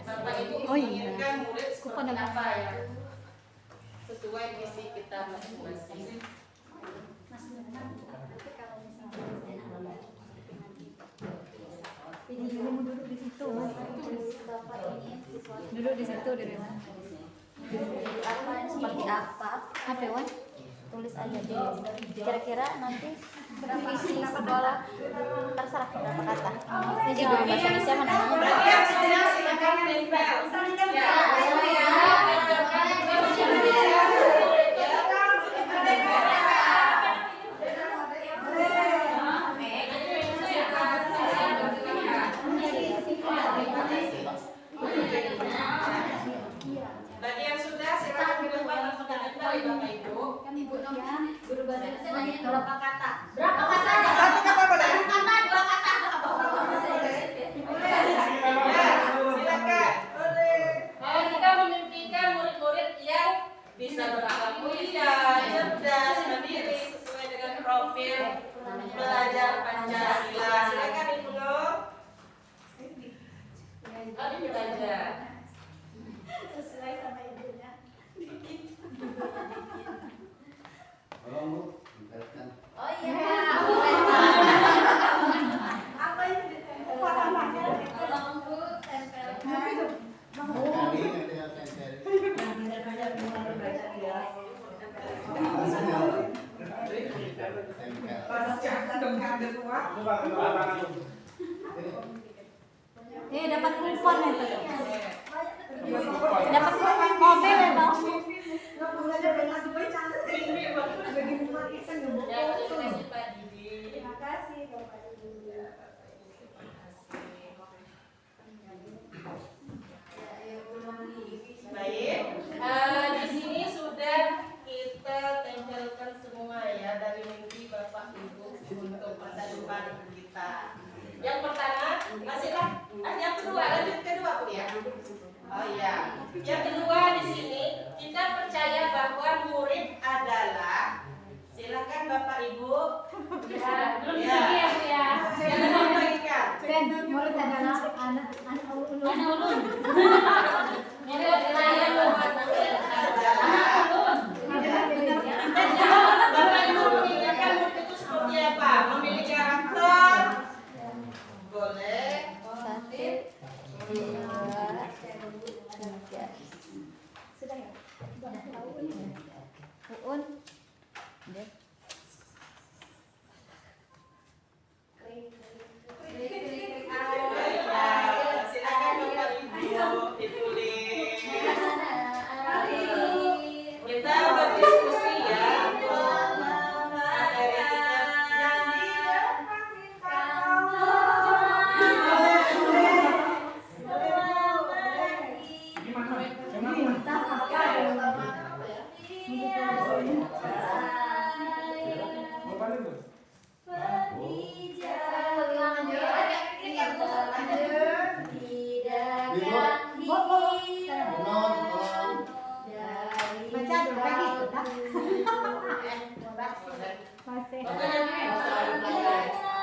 Bapak Ibu menginginkan murid seperti apa ya? Sesuai visi kita masing-masing. Duduk di situ. Duduk di situ di rumah. Apa seperti apa? Apa Wan? Tulis aja deh. Kira-kira nanti visi sekolah terserah berapa kata. Ini juga bahasa Indonesia mana namanya berapa? Ya, sudah silakan nempel. Bagi yang sudah silakan ke depan langsung menempel ya Bapak Ibu. Ibu Novia, guru bahasa Indonesia berapa kata? Berapa kata? Satu kata boleh? Kata, 2 kata. Ya, silakan. Kita memimpikan murid-murid yang bisa berakhlak mulia, cerdas, mandiri sesuai dengan profil belajar Pancasila. Silakan Ibu Nur. Kami belajar. Sesuai sama ibunya. Tolong Bu, diteruskan. Oh iya. Apa itu? Tolong Bu, tempelkan. Tadi tinggal cancel. Dapat kupon itu. Dapat mobil ya toh. Ya, terima kasih Pak Didi. Terima kasih Bapak Ibu. Baik, di sini sudah kita tempelkan semua ya dari mimpi Bapak Ibu untuk masa depan kita. Yang pertama, masihlah. Yang kedua, lanjut kedua Bu ya. Oh iya. Yang kedua di sini kita percaya bahwa murid adalah, silakan Bapak Ibu. Belum Ya. lagi ya Bu ya. Jangan membagikan. Dan murid adalah anak ulun. Anak ulun. Kita percaya bahwa murid adalah. Bapak Ibu menginginkan murid itu seperti apa? Memiliki karakter? Boleh. 1, 2, 3. Sudah ya? Uun. Silakan Bapak Ibu ditulis. Kita berdiskusi ya untuk materi Baca dulu lagi itu dah.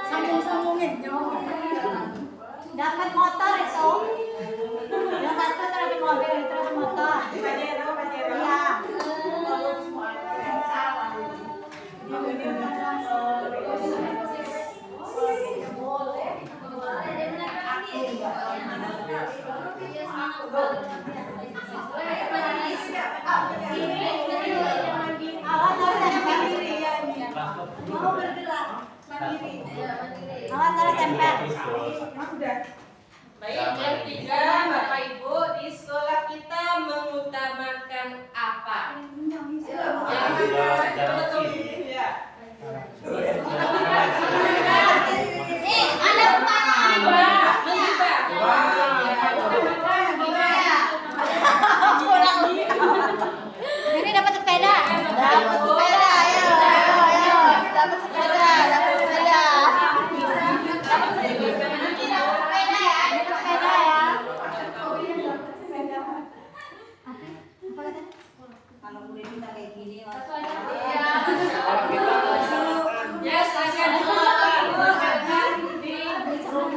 Sambung-sambungin jauh. Dapat motor itu. Yang satu terus mobil, terus motor. Iya. Awas Mau bergerak mandiri. harus tempel. Baik, yang ketiga Bapak Ibu, di sekolah kita mengutamakan apa? Yang betul ya. Ada ini dapat sepeda. Dapat sepeda, ayo. Dapat sepeda, dapat sepeda. Kalau murid kita kayak gini, Ya, saya di rumah juga. Di sekolah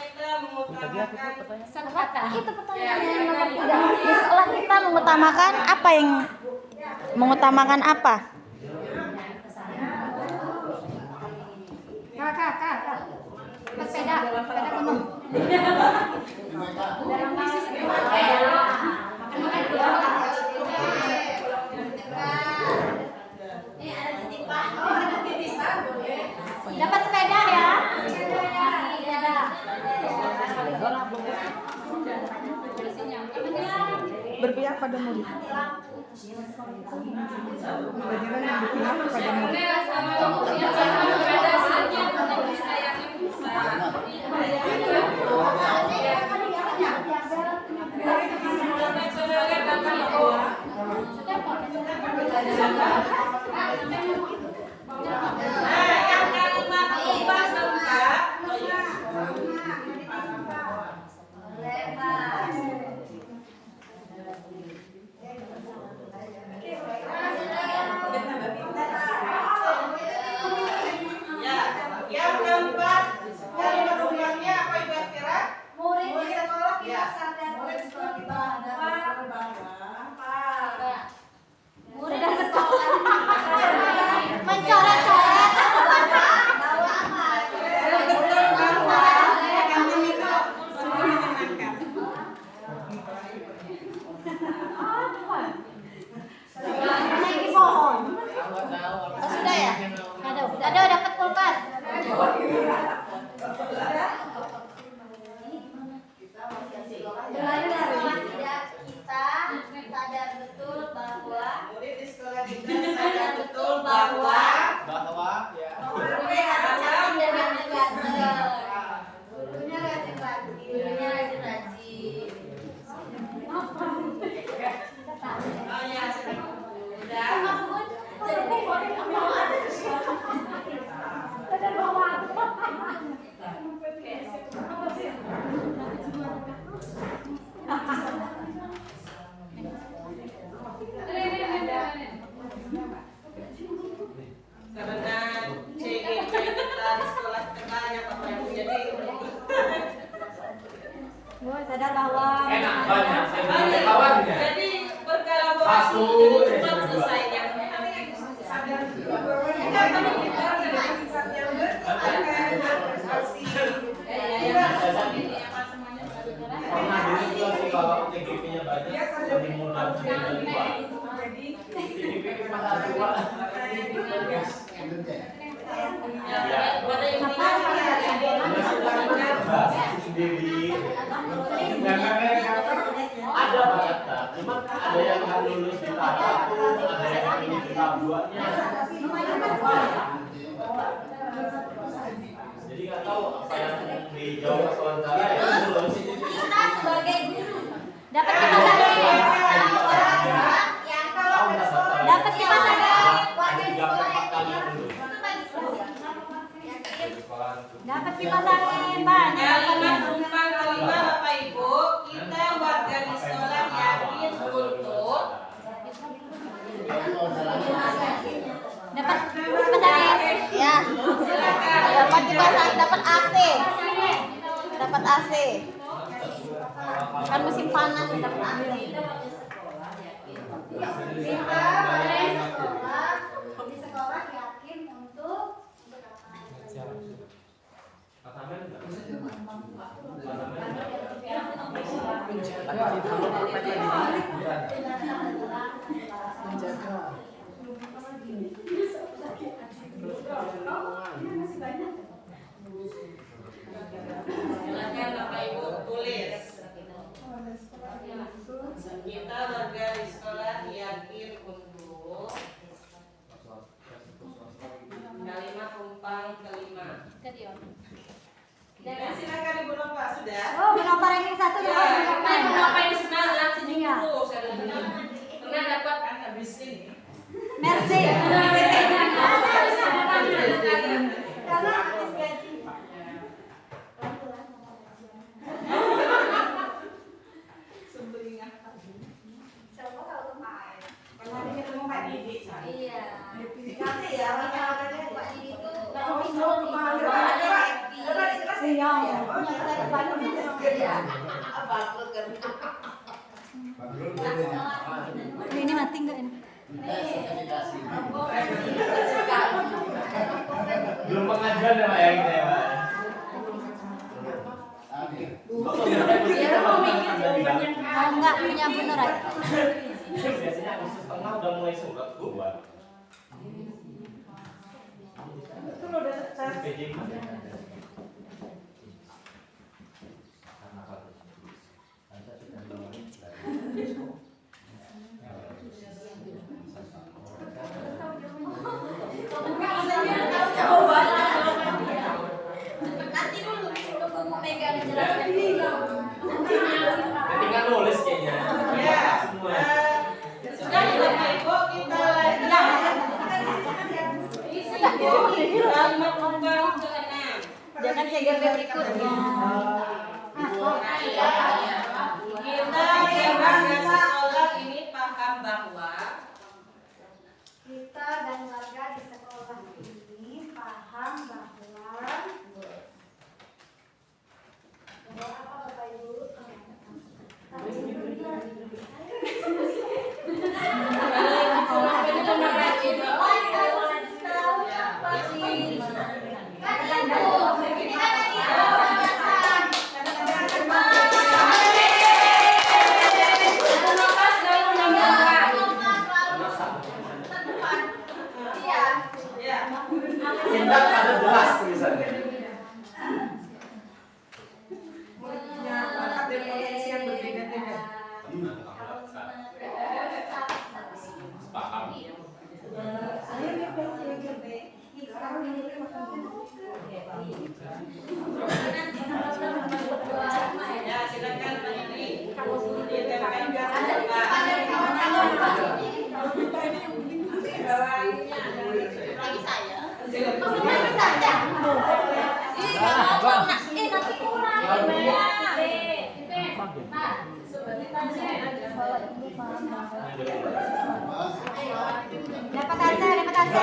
kita mengutamakan Silakan. Itu pertanyaan yang nomor 3. Di sekolah kita mengutamakan apa yang mengutamakan apa? Kak. Sepeda gunung. Dapat sepeda ya. Berpihak pada murid. Pelajaran yang berpihak pada murid. Yang kalimat ubah tempat. Ya, yang keempat kalimat ubahnya apa Ibu Elvira? Murid di sekolah kita Ya. sadar betul bahwa Murid di sekolah mencoret-coret. Naik pohon. Oh, sudah ya? Ada dapat kulkas. sadar betul bahwa Murid di sekolah kita sadar betul bahwa ya. gurunya rajin dan rajin. Gurunya rajin-rajin. Gurunya rajin-rajin. oh ya sudah. Sadar bahwa Karena CGP kita di sekolah kita banyak Bapak Ibu jadi sadar bahwa Enak banyak, saya punya kawannya. jadi berkolaborasi Satu, jadi cepat selesainya. Pernah di situasi kalau TGP-nya banyak, menimbulkan dua. TGP cuma dua. Ya, pada intinya Sendiri. Ada Pak, cuma ada yang nggak lulus di tahap 1, ada yang ini di tahap 2-nya. Jadi nggak tahu apa yang dijawab sementara ya lulus. kita sebagai guru dapat kipas angin. Dapat kipas angin. Dapat kipas angin banyak. kalimat rumpang kelima Bapak Ibu, kita warga di sekolah yakin untuk Dapat kipas angin. Ya. Dapat kipas angin, dapat AC. Dapat AC. Kan musim panas dapat AC. Kita di sekolah yakin untuk silakan Bapak Ibu tulis. Kita warga di sekolah yakin untuk kalimat rumpang kelima. Dan silakan Ibu Nova sudah. Oh, kenapa ranking 1 Ya, Ibu Nova ini semangat senyum Iya. terus. Karena dapat habis ini. Merci. karena habis gaji. Coba kalau kemarin Pernah ketemu Pak Didi, Sa? iya Nanti ya, Pak Didi itu Oh, kemarin. Iya. Ini mati enggak ini? Belum pengajuan ya Pak ya kita ya Pak. Enggak punya beneran. Biasanya Agustus tengah udah mulai surat keluar. PJ Nanti dulu tunggu Bu Mega menjelaskan. tinggal nulis kayaknya. Ya. Semua. Sudah ya Bapak Ibu, kita lanjut. Isi kalimat lubang ke-6. Jangan cegar berikutnya. Kita yang warga sekolah ini paham bahwa Kita dan warga di sekolah ini paham bahwa apa Bapak Ibu? Tindak ada jelas tulisannya. Paham. ya silakan Pak Hendri. Ditempelkan Lagi saya. Dapat hasil, dapat hasil.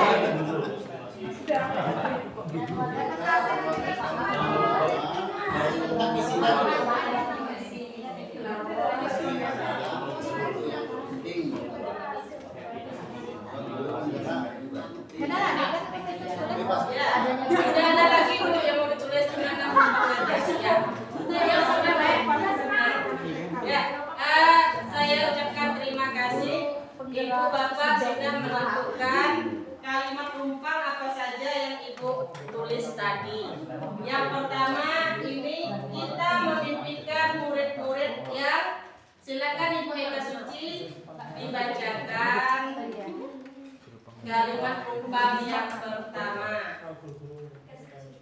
Beneran, dapat Tidak ada lagi untuk yang mau ditulis dengan nama pengajar ya. Yang sudah baik pada senang. Ya, saya ucapkan terima kasih. Ibu Bapak sudah menentukan kalimat rumpang apa saja yang Ibu tulis tadi. Yang pertama ini kita memimpikan murid-murid yang silakan Ibu Eka Suci dibacakan kalimat rumpang yang pertama.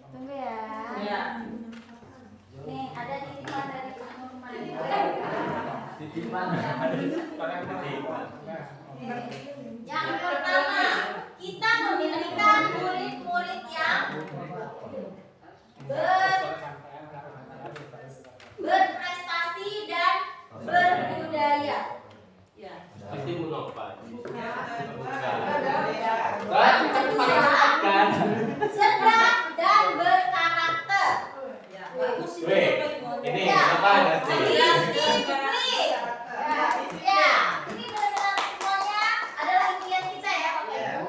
Tunggu ya. Ya. Nih, ada titipan dari Pak Nurman. Titipan ada orang titipan. Yang pertama, kita memimpikan murid-murid yang berprestasi dan berbudaya. Ya. Pasti menopang. Kedua, cerdas dan berkarakter. Weh, ini apa nanti? Disiplin. Ya, ini benar-benar semuanya adalah impian kita ya Bapak Ibu.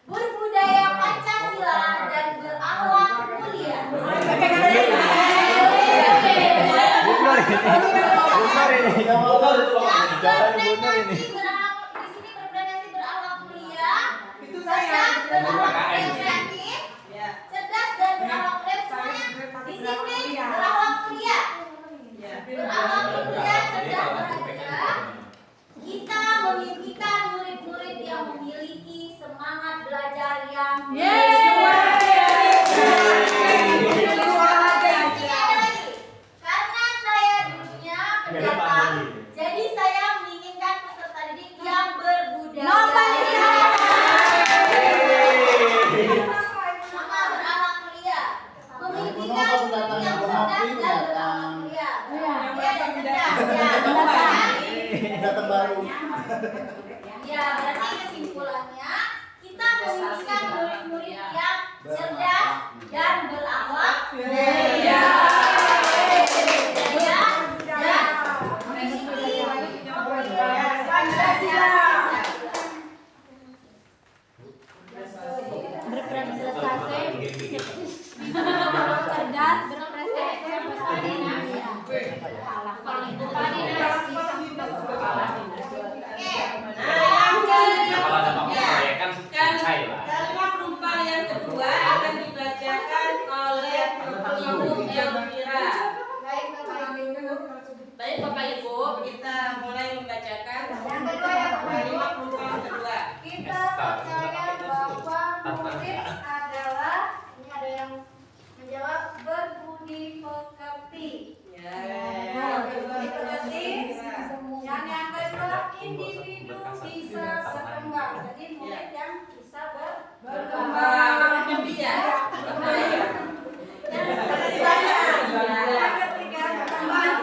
Berbudaya Pancasila dan berakhlak mulia. Cerdas dan berakhlak mulia semuanya. Disiplin, berakhlak mulia. Berakhlak mulia, cerdas, berhaja. Kita memimpikan murid-murid yang memiliki semangat belajar yang karena saya dulunya pendatang, jadi saya menginginkan peserta didik yang berbudaya. Sama berakhlak mulia. Memimpikan murid yang cerdas dan berakhlak mulia. Ya, dan cerdas. Ya, Datang baru. ya, berarti kesimpulannya kita memimpikan murid-murid yang cerdas dan berakhlak mulia. Elvira. Baik Bapak Ibu. Baik Bapak Ibu, kita mulai membacakan Yang kedua ya Bapak Ibu. kalimat pembukaan kedua. Kita percaya bahwa murid adalah, ini ada yang menjawab, berbudi pekerti. Ya. Berbudi pekerti. Dan yang kedua, individu bisa berkembang. Jadi murid yang bisa berkembang. Lebih ya. Yang ketiga, berkembang.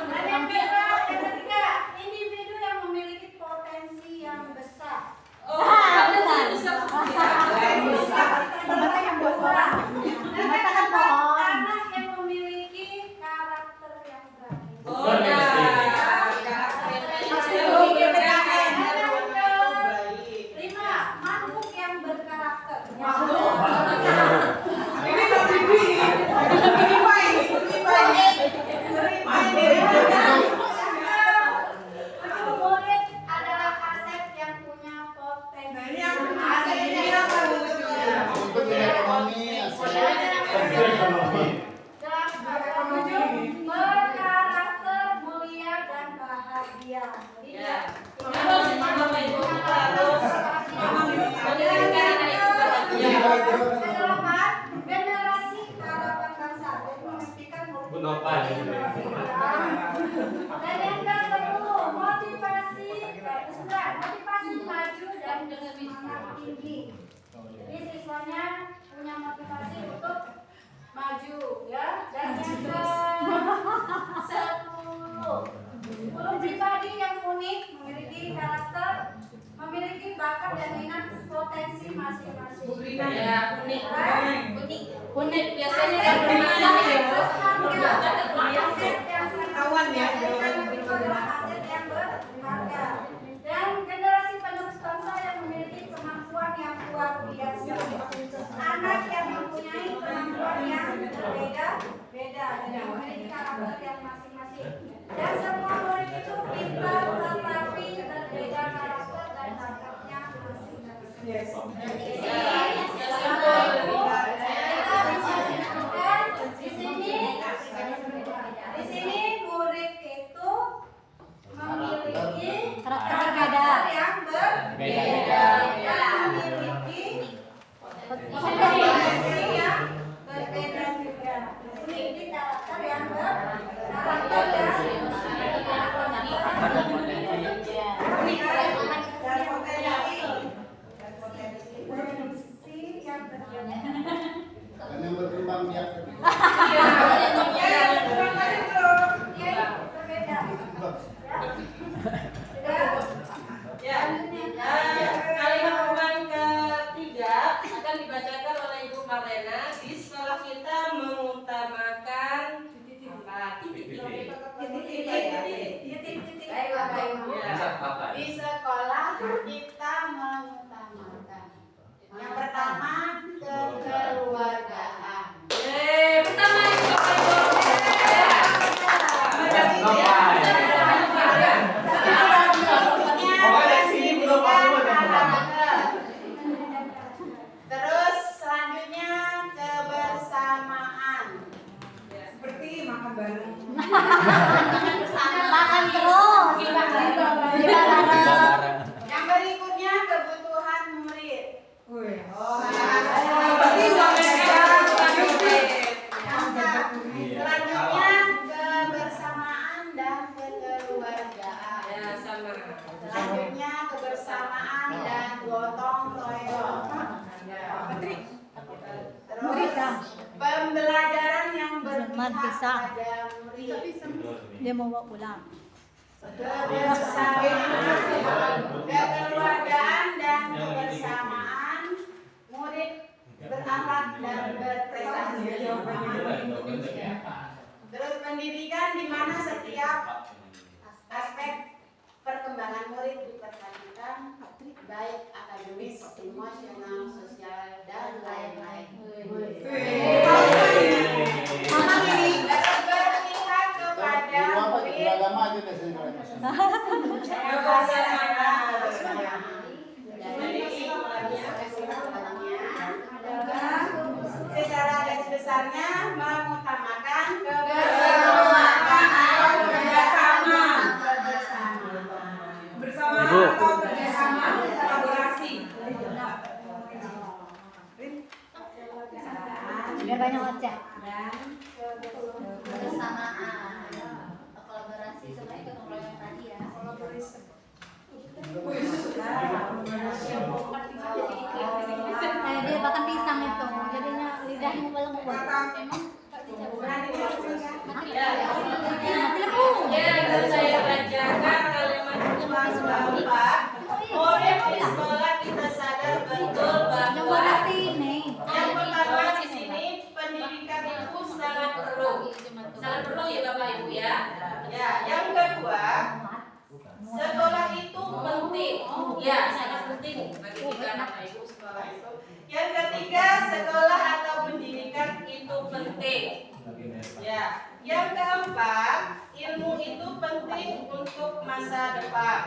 Dan yang ketiga, individu yang memiliki potensi yang besar. Oh, ada besar. Anak yang memiliki karakter yang berani. Oh, ya. Lima, makhluk yang berkarakter. Murid adalah aset yang punya potensi. Untuk ekonomi, Ekonomi. Berkarakter mulia dan bahagia. Jadi Ya. Terus Bapak Ibu kita harus mendengarkan itu bahagia. Kedelapan, generasi harapan bangsa. Jadi memastikan murid Bu Nova ini. dan yang ke-10, motivasi motivasi maju dan bersemangat tinggi. Jadi siswanya punya motivasi untuk maju ya. Dan yang ke-10, pribadi yang unik, memiliki karakter, memiliki bakat dan minat potensi masing-masing. Ya, unik. Unik biasanya kan bermain ya. Kawan ya. Aset yang berharga. Dan generasi penerus bangsa yang memiliki kemampuan yang luar biasa. Anak yang mempunyai kemampuan yang berbeda-beda dan yang memiliki karakter yang masing-masing. Dan semua murid itu pintar tetapi berbeda karakter dan bakatnya masing-masing. Di sini murid itu memiliki Karakter berbeda. yang berbeda dan memiliki potensi yang berbeda juga. Memiliki karakter yang dan yang berkembang biak. Ya. Kalimat pembukaan ketiga akan dibacakan oleh Ibu Marlena. Di sekolah kita mengutamakan Di sekolah kita mengutamakan yang pertama kekeluargaan. Pertama itu Bapak Ibu. Terus selanjutnya kebersamaan. Seperti makan bareng. Makan terus. Yang berikutnya kebutuhan murid. Wih. Selanjutnya kebersamaan dan kekeluargaan. Ya, sama. Selanjutnya kebersamaan dan gotong royong. Terus pembelajaran yang berpihak bisa. pada murid. Dia mau bawa pulang. Kebersamaan, kekeluargaan dan kebersamaan, murid berakhlak dan berprestasi. Terus pendidikan di mana setiap aspek perkembangan murid diperhatikan, baik akademis, emosional, sosial, dan lain-lain. Berpihak kepada murid. Beragama aja deh sih kalau Kebersamaan. Jadi banyak Ocha. Dan Kebersamaan, kolaborasi sebenarnya gotong royong tadi ya. Dia makan pisang itu, jadinya lidahnya melengkung. Ya, saya bacakan kalimat Tuhan Bapa. Murid di sekolah kita sadar betul bahwa yang pertama di sini pendidikan itu sangat perlu. Sangat perlu ya Bapak Ibu ya. Ya, yang kedua, sekolah itu penting. Ya, sangat penting bagi kita Bapak Ibu sekolah itu. Yang ketiga, sekolah atau pendidikan itu penting. Ya, yang keempat, ilmu itu penting untuk masa depan.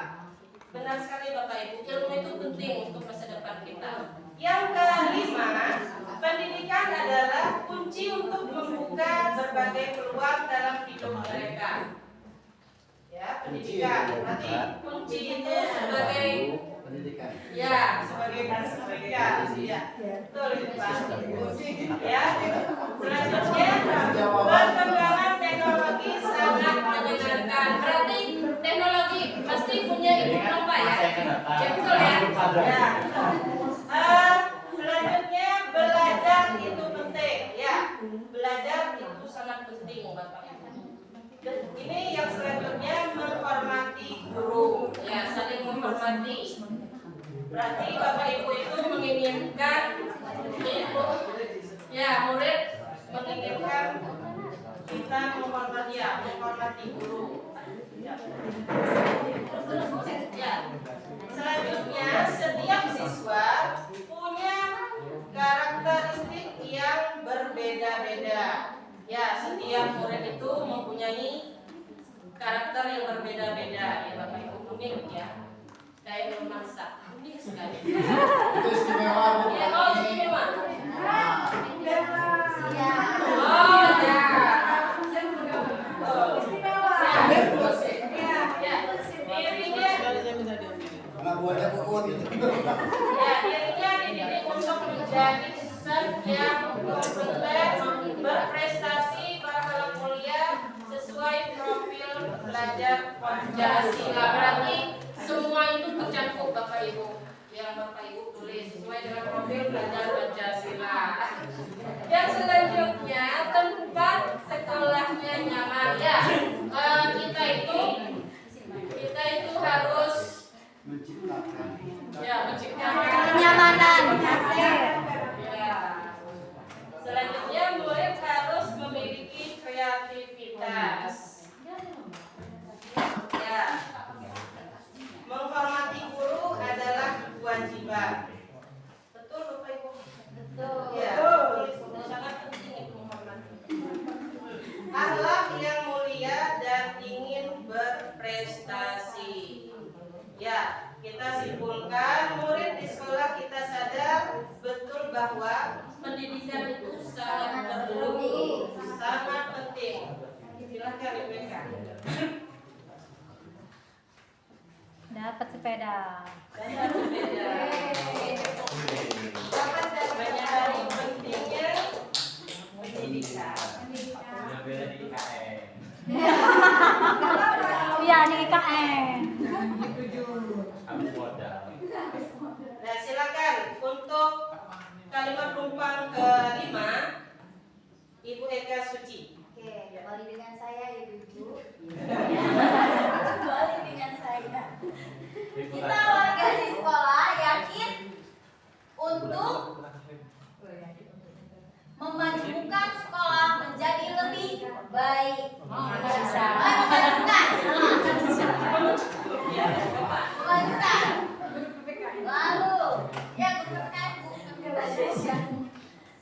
Benar sekali Bapak Ibu, ilmu itu penting untuk masa depan kita. Yang kelima, pendidikan adalah kunci untuk membuka berbagai peluang dalam hidup mereka. Ya, pendidikan. Berarti kunci itu sebagai Pendidikan. ya, sebagai pendidikan. Ya, betul itu Pak. Ya, selanjutnya perkembangan teknologi sangat menyenangkan. Berarti teknologi pasti punya ilmu Pak ya. Ya betul ya. Ya. Selanjutnya belajar itu penting. Ya, belajar itu sangat penting Bapak Ibu. Dan ini yang selanjutnya menghormati guru. Ya, saling menghormati. Berarti Bapak Ibu itu menginginkan ibu, ya murid menginginkan kita menghormati guru. Ya. Selanjutnya setiap siswa punya karakteristik yang berbeda-beda. Ya, setiap murid itu mempunyai karakter yang berbeda-beda. Ya Bapak Ibu, unik ya. Kayak memasak. Unik sekali. Itu istimewa Bu. Ya, oh istimewa. Ya. Oh ya. Dirinya Anak buahnya Uut. ya, dirinya dididik untuk menjadi insan yang kompeten, berprestasi, berhasil mulia sesuai profil belajar Pancasila. Berarti semua itu tercakup Bapak Ibu. Yang Bapak Ibu tulis sesuai dengan profil belajar Pancasila. Yang selanjutnya tempat sekolahnya nyaman. Ya, kita itu harus menciptakan Kenyamanan. ya. Selanjutnya murid harus memiliki kreativitas. Ya. Menghormati guru adalah kewajiban. Betul Bapak Ibu? Betul. Ya, betul. Sangat penting itu menghormati. Akhlak yang mulia dan ingin berprestasi. Ya, kita simpulkan murid di sekolah kita sadar betul bahwa pendidikan itu sangat perlu, sangat penting. Silakan Rebecca. Dapat sepeda. Dapat sepeda. Banyak dari pentingnya pendidikan. Iya, di IKN. Nah, silakan untuk kalimat penumpang kelima, Ibu Eka Suci. Oke, kembali dengan saya Ibu-ibu. Kembali dengan saya. Kita warga di sekolah yakin untuk memajukan sekolah menjadi lebih baik. Memajukan. Lalu yang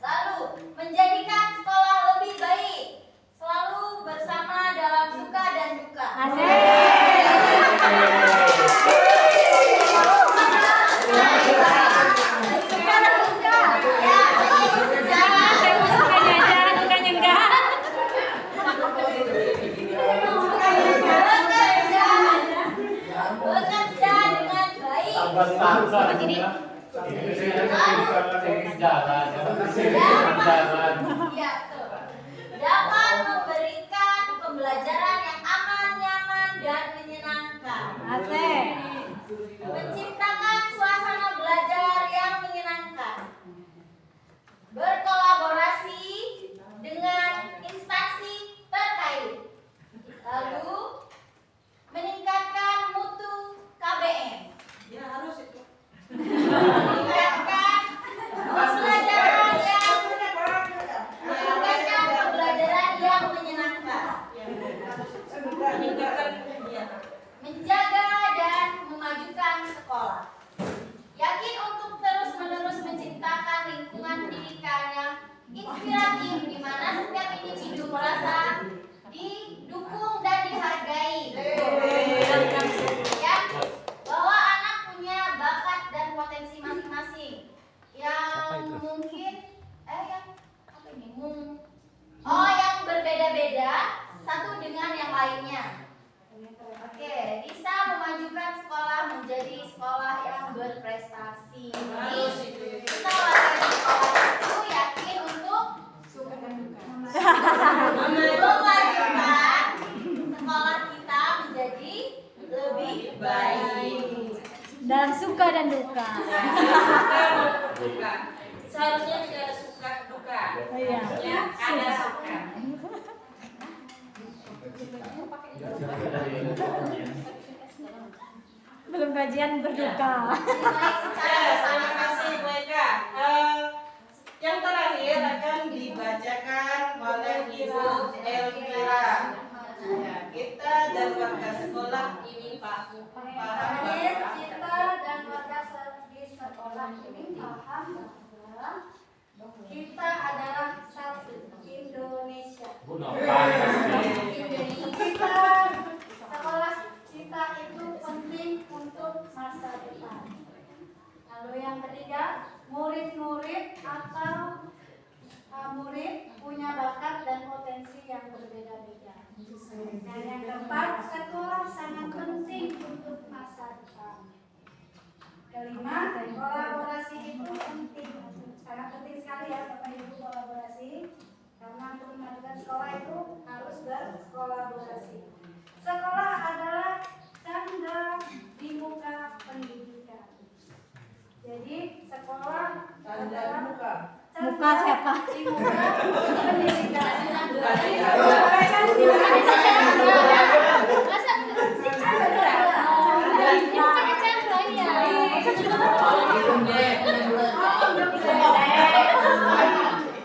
lalu menjadikan sekolah lebih baik, selalu bersama dalam suka dan duka. Bekerja dengan baik. Tambah Jalan. Iya, betul. Dapat memberikan pembelajaran yang aman, nyaman, dan menyenangkan. Asik. Menciptakan suasana belajar yang menyenangkan. Berkolaborasi dengan instansi terkait. Lalu meningkatkan mutu KBM. Ya harus itu. Meningkatkan pembelajaran yang menyenangkan. Menjaga dan memajukan sekolah. Yakin untuk terus-menerus menciptakan lingkungan pendidikan yang inspiratif di mana setiap individu merasa didukung dan dihargai. Ya, bahwa anak punya bakat dan potensi masing-masing yang mungkin yang berbeda-beda satu dengan yang lainnya. Oke, bisa memajukan sekolah menjadi sekolah yang berprestasi. Jadi, kita warga di sekolah itu yakin untuk memajukan sekolah kita menjadi lebih baik. Dalam suka dan duka. Seharusnya tidak ada suka duka. Iya. Ya, ada suka. Belum gajian berduka. Terima kasih Bu Eka. Yang terakhir akan dibacakan oleh Ibu Elvira. Ya, kita dan warga sekolah ini paham Akhir bahwa kita dan warga di sekolah ini paham bahwa kita adalah satu Indonesia. Kita sekolah kita itu penting untuk masa depan. Lalu yang ketiga, murid-murid atau murid punya bakat dan potensi yang berbeda-beda. Dan yang keempat, sekolah sangat penting untuk masa depan. Kelima, kolaborasi itu penting, sangat penting sekali ya Bapak Ibu kolaborasi. Karena untuk memajukan sekolah itu harus berkolaborasi. Sekolah adalah canda di muka pendidikan. Jadi sekolah adalah Muka siapa? di muka pendidikan.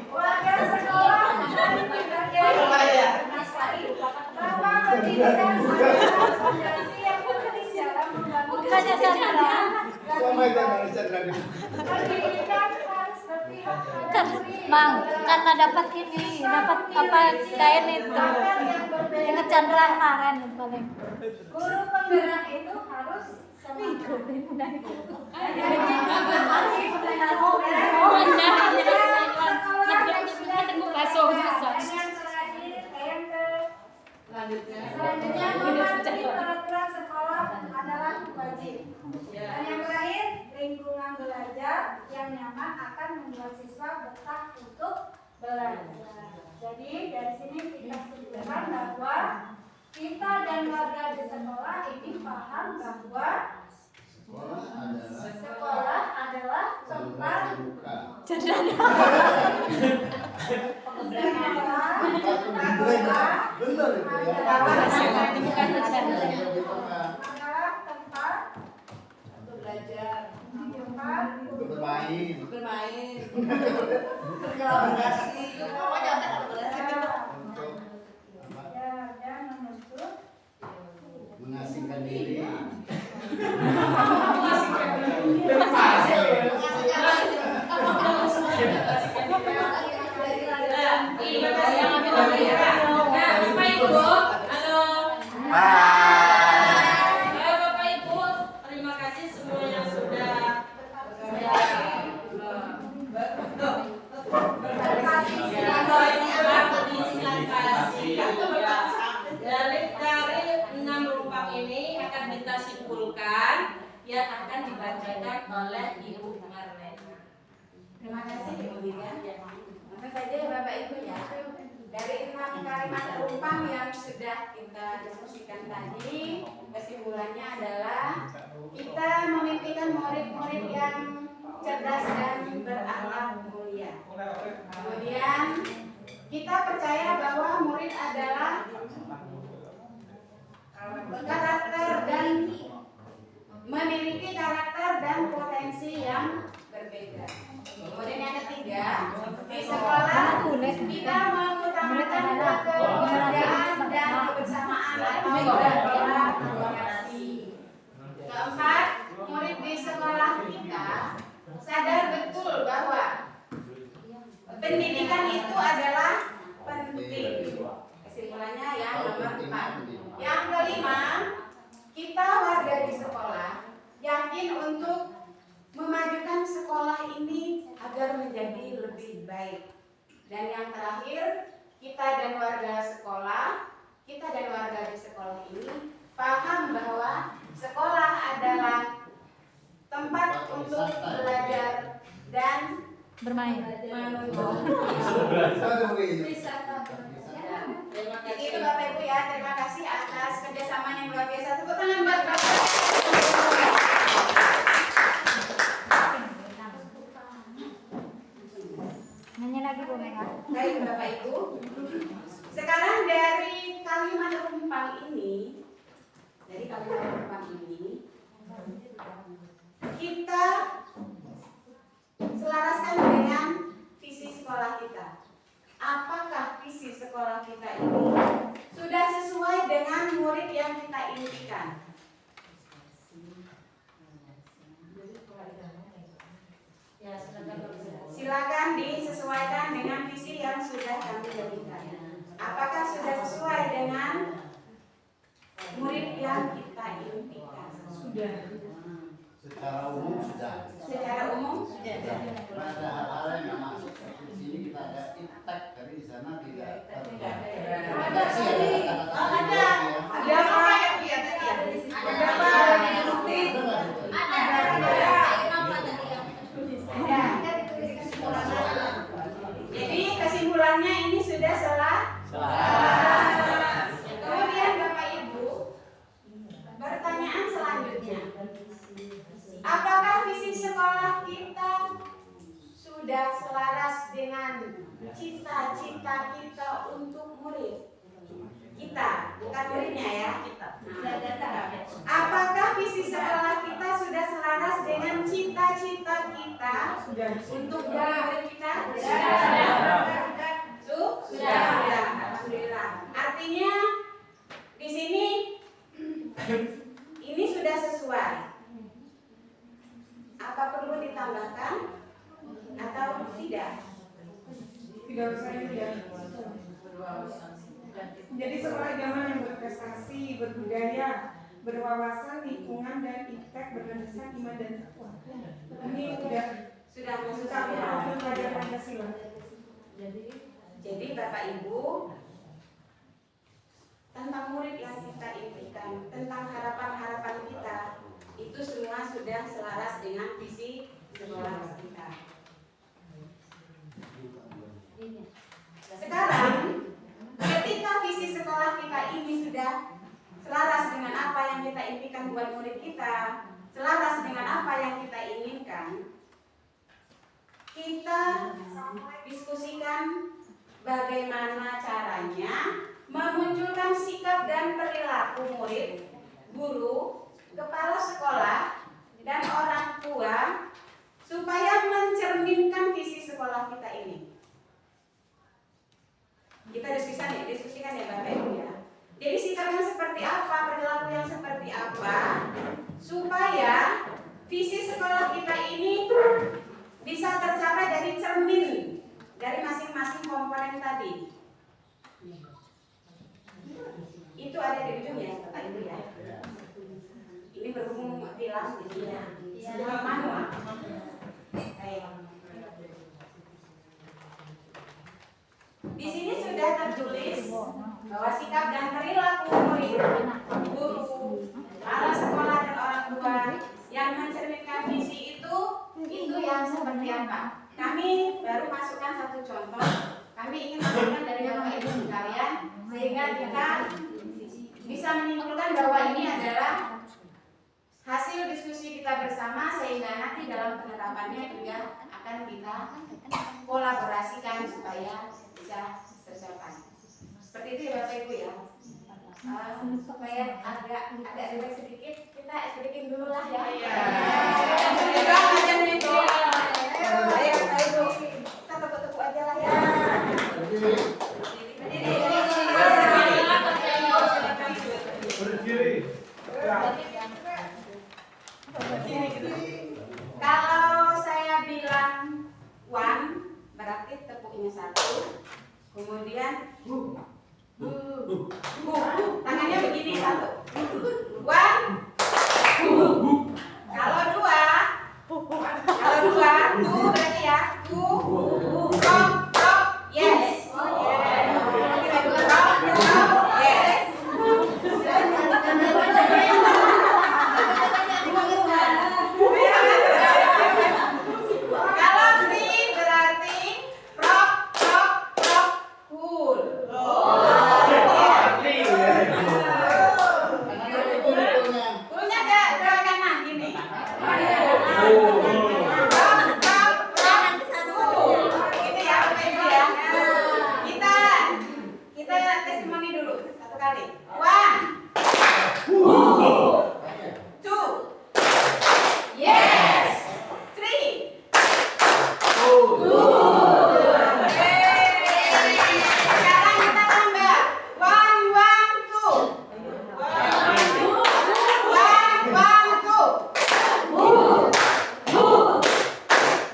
Warga sekolah bahwa pendidikan adalah fondasi yang penting dalam membangun Bukannya Chandra. Sama itu harus Chandra nih. pendidikan harus berpihak pada murid. Bang, karena dapat dapat apa kain itu. Ingat Chandra kemarin paling. Guru penggerak itu harus semangat. Selanjutnya mematuhi peraturan sekolah adalah wajib. Dan yang terakhir, lingkungan belajar yang nyaman akan membuat siswa betah untuk belajar. Jadi dari sini kita simpulkan bahwa kita dan warga di sekolah ini paham bahwa sekolah adalah tempat Benar itu ya. adalah tempat Belajar, Untuk bermain. berkolaborasi. Untuk dan menuntut mengasingkan diri. terima kasih Ibu Elvira. Nah, Bapak Ibu, halo. Bapak Ibu, terima kasih semua yang sudah Ibu Marlena. Terima kasih Ibu Mega. Langsung saja ya Bapak Ibu ya. Dari 6 kalimat perumpam yang sudah kita diskusikan tadi, kesimpulannya adalah kita memimpikan murid-murid yang cerdas dan berakhlak mulia. Kemudian kita percaya bahwa murid adalah karakter dan memiliki karakter dan potensi yang berbeda. Kemudian yang ketiga, di sekolah kita mengutamakan kekeluargaan dan kebersamaan atau kolaborasi. Keempat, murid di sekolah kita sadar betul bahwa pendidikan itu adalah penting. Kesimpulannya yang nomor 4. Yang kelima, kita warga di sekolah yakin untuk memajukan sekolah ini agar menjadi lebih baik. Dan yang terakhir, kita dan warga di sekolah ini paham bahwa sekolah adalah tempat untuk belajar dan Bermain. menuntut. Terima Jadi kasih. itu Bapak Ibu ya, terima kasih atas kerjasama yang luar biasa. Tepuk tangan buat Bapak. Nyanyi lagi Bu Mega. Baik Bapak Ibu. Sekarang dari kalimat rumpang ini, kita selaraskan dengan visi sekolah kita. Apakah visi sekolah kita ini sudah sesuai dengan murid yang kita impikan? Ya, Silakan disesuaikan dengan visi yang sudah kami berikan. Apakah sudah sesuai dengan murid yang kita impikan? Sudah. Secara umum sudah. Secara umum sudah. Ada hal-hal yang nggak masuk di sini kita ada impact dari di sana tidak. Ada tadi. Ada. Ada apa ya Bu ya tadi ya? Ada apa? Ada. Jadi kesimpulannya ini sudah salah. Kemudian Bapak Ibu, pertanyaan selanjutnya, apakah visi sekolah kita sudah selaras dengan cita-cita kita untuk murid? Kita, bukan muridnya ya. Apakah visi sekolah kita sudah selaras dengan cita-cita kita untuk murid kita? Sudah. Alhamdulillah. Artinya di sini ini sudah sesuai. Apa perlu ditambahkan atau tidak? Tidak usah ya. Jadi sekolah zaman yang berprestasi, berbudaya, berwawasan, lingkungan dan impact berdasarkan iman dan takwa. Ini Sudah masuk kami semua. profil pelajar Pancasila. Jadi Bapak Ibu, tentang murid yang kita impikan, tentang harapan-harapan kita, itu semua sudah selaras dengan visi sekolah kita. Sekarang, ketika visi sekolah kita ini sudah selaras dengan apa yang kita impikan buat murid kita, selaras dengan apa yang kita inginkan, kita diskusikan bagaimana caranya memunculkan sikap dan perilaku murid, guru, kepala sekolah, dan orang tua supaya mencerminkan visi sekolah kita ini. Kita diskusikan ya Bapak Ibu ya. Jadi sikap yang seperti apa, perilaku yang seperti apa, supaya visi sekolah kita ini bisa tercapai dari cermin dari masing-masing komponen tadi. Itu ada di ujung ya Bapak Ibu ya. Ini berhubung bilang jadinya sebuah manual. Baik. Di sini sudah tertulis bahwa sikap dan perilaku murid, guru, kepala sekolah dan orang tua yang mencerminkan visi itu ya Pak. Kami baru masukkan satu contoh. Kami ingin masukkan dari Bapak Ibu sekalian sehingga kita bisa menyimpulkan bahwa ini adalah hasil diskusi kita bersama sehingga nanti dalam penerapannya juga akan kita kolaborasikan supaya bisa tercapai. Seperti itu ya Bapak Ibu ya. Supaya agak relax sedikit, kita sedikit dulu lah ya. Ayo, kita tepuk-tepuk aja lah ya. Kalau saya bilang one, berarti tepuknya satu. Kemudian tangannya begini satu. One. Kalau dua, two berarti ya. Two. Stop. Yes. Kalau three berarti prop, cool. Coolnya ke kanan gini. Gitu ya, Bapak Ibu ya. Kita testimoni dulu satu kali. One. Two. Yes. Three. Sekarang kita tambah. One, two. One, two.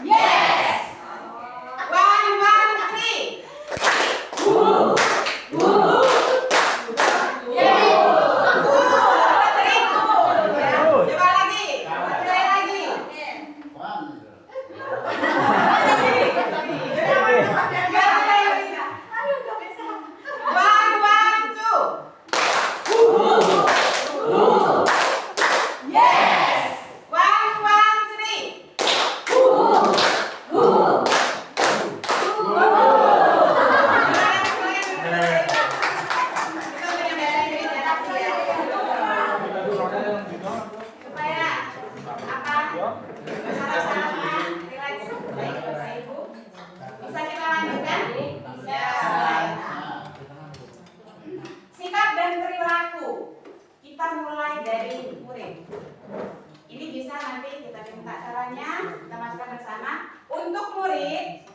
Yes. One, three. Coba lagi. Mulai lagi. One, two. Yes. One, three. Supaya apa? Masalah-masalahnya relax. Baik Bapak Ibu. Bisa kita lanjutkan? Bisa. Sikap dan perilaku. Kita mulai dari murid. Ini bisa nanti kita minta caranya, kita masukkan bersama. Untuk murid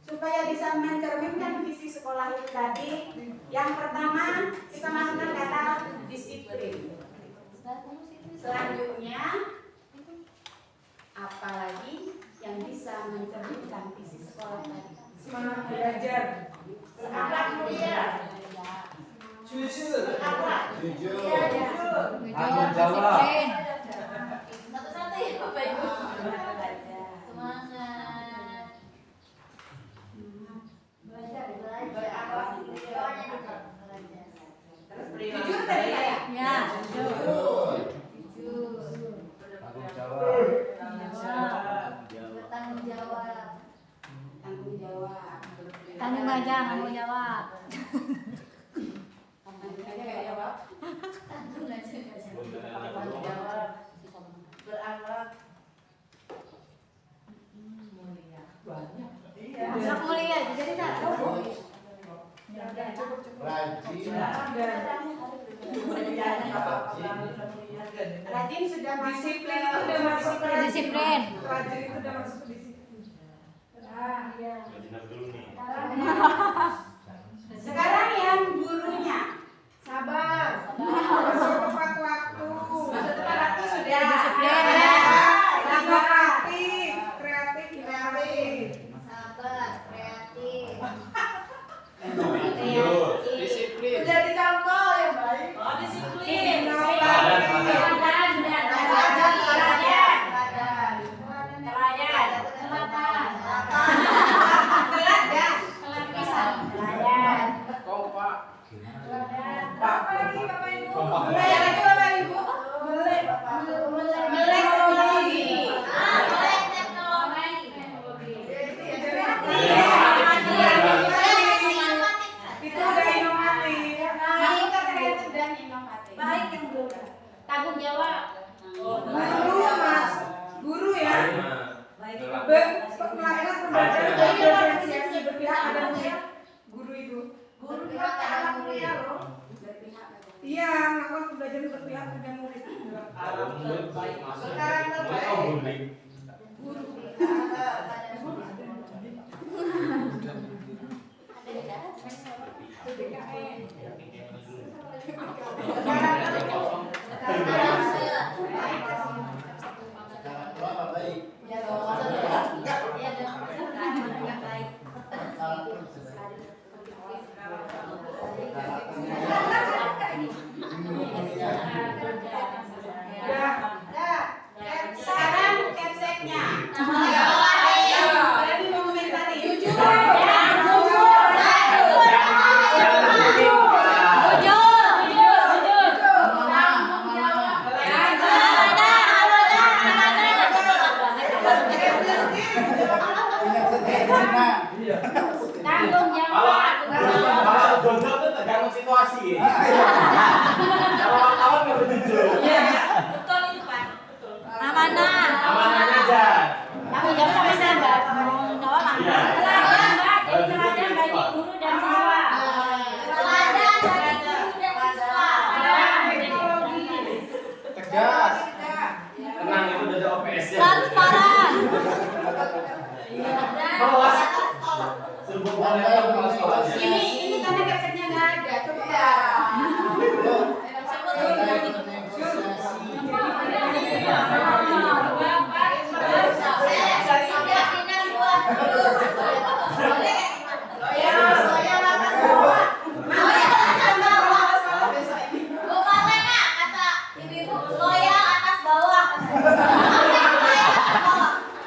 supaya bisa mencerminkan visi sekolah itu tadi, yang pertama kita masukkan kata disiplin. Selanjutnya apalagi yang bisa mencerminkan visi sekolah tadi? Semangat belajar. Akhlak mulia. Jujur. Akhlak. Tanggung jawab. Satu-satu ya Bapak Ibu. Semangat. Berakhlak mulia. Terus Jujur tadi ya? Ya. Tanggung jawab. bertanggung jawab. Tanggung jawab. Tanggung aja, tanggung jawab. Tanggung aja nggak jawab. Tanggung aja. Tanggung jawab. Berakhlak. Akhlak mulia, jadi satu. Rajin sudah masuk Disiplin itu udah masuk ke Disiplin. Rajin itu udah masuk ke disiplin. Sekarang yang gurunya. Sabar. Masuk tepat waktu. Masuk tepat waktu sudah. Disiplin. Sabar. Kreatif. Sabar, kreatif. Disiplin. Sudah dicontoh ya baik. Oh, disiplin. Teladan, sudah teladan, teladan. Teladan. Teladan. Kompak. Pelayanan pembelajaran dan diferensiasi berpihak pada murid. Guru itu. Guru pihak ke anak murid loh. Iya, melakukan pembelajaran berpihak pada murid. Berkarakter baik. Guru. Karakter apa baik? Sekarang capseknya. Berarti mau komentari. Tanggung jawab. Kalau jujur itu tergantung situasi. Kalau wartawan nggak berjujur. Betul itu Pak. Betul. Amanah. Amanahnya aja. Tanggung jawab sama siapa? Jawab Iya. Jadi teladan bagi guru dan siswa. Teladan bagi guru dan siswa. Tegas. Tenang, itu udah ada OPS-nya. Transparan. Meluas. Sebuah pelayanan kepala sekolahnya. Ini karena capseknya nggak ada. Coba ya.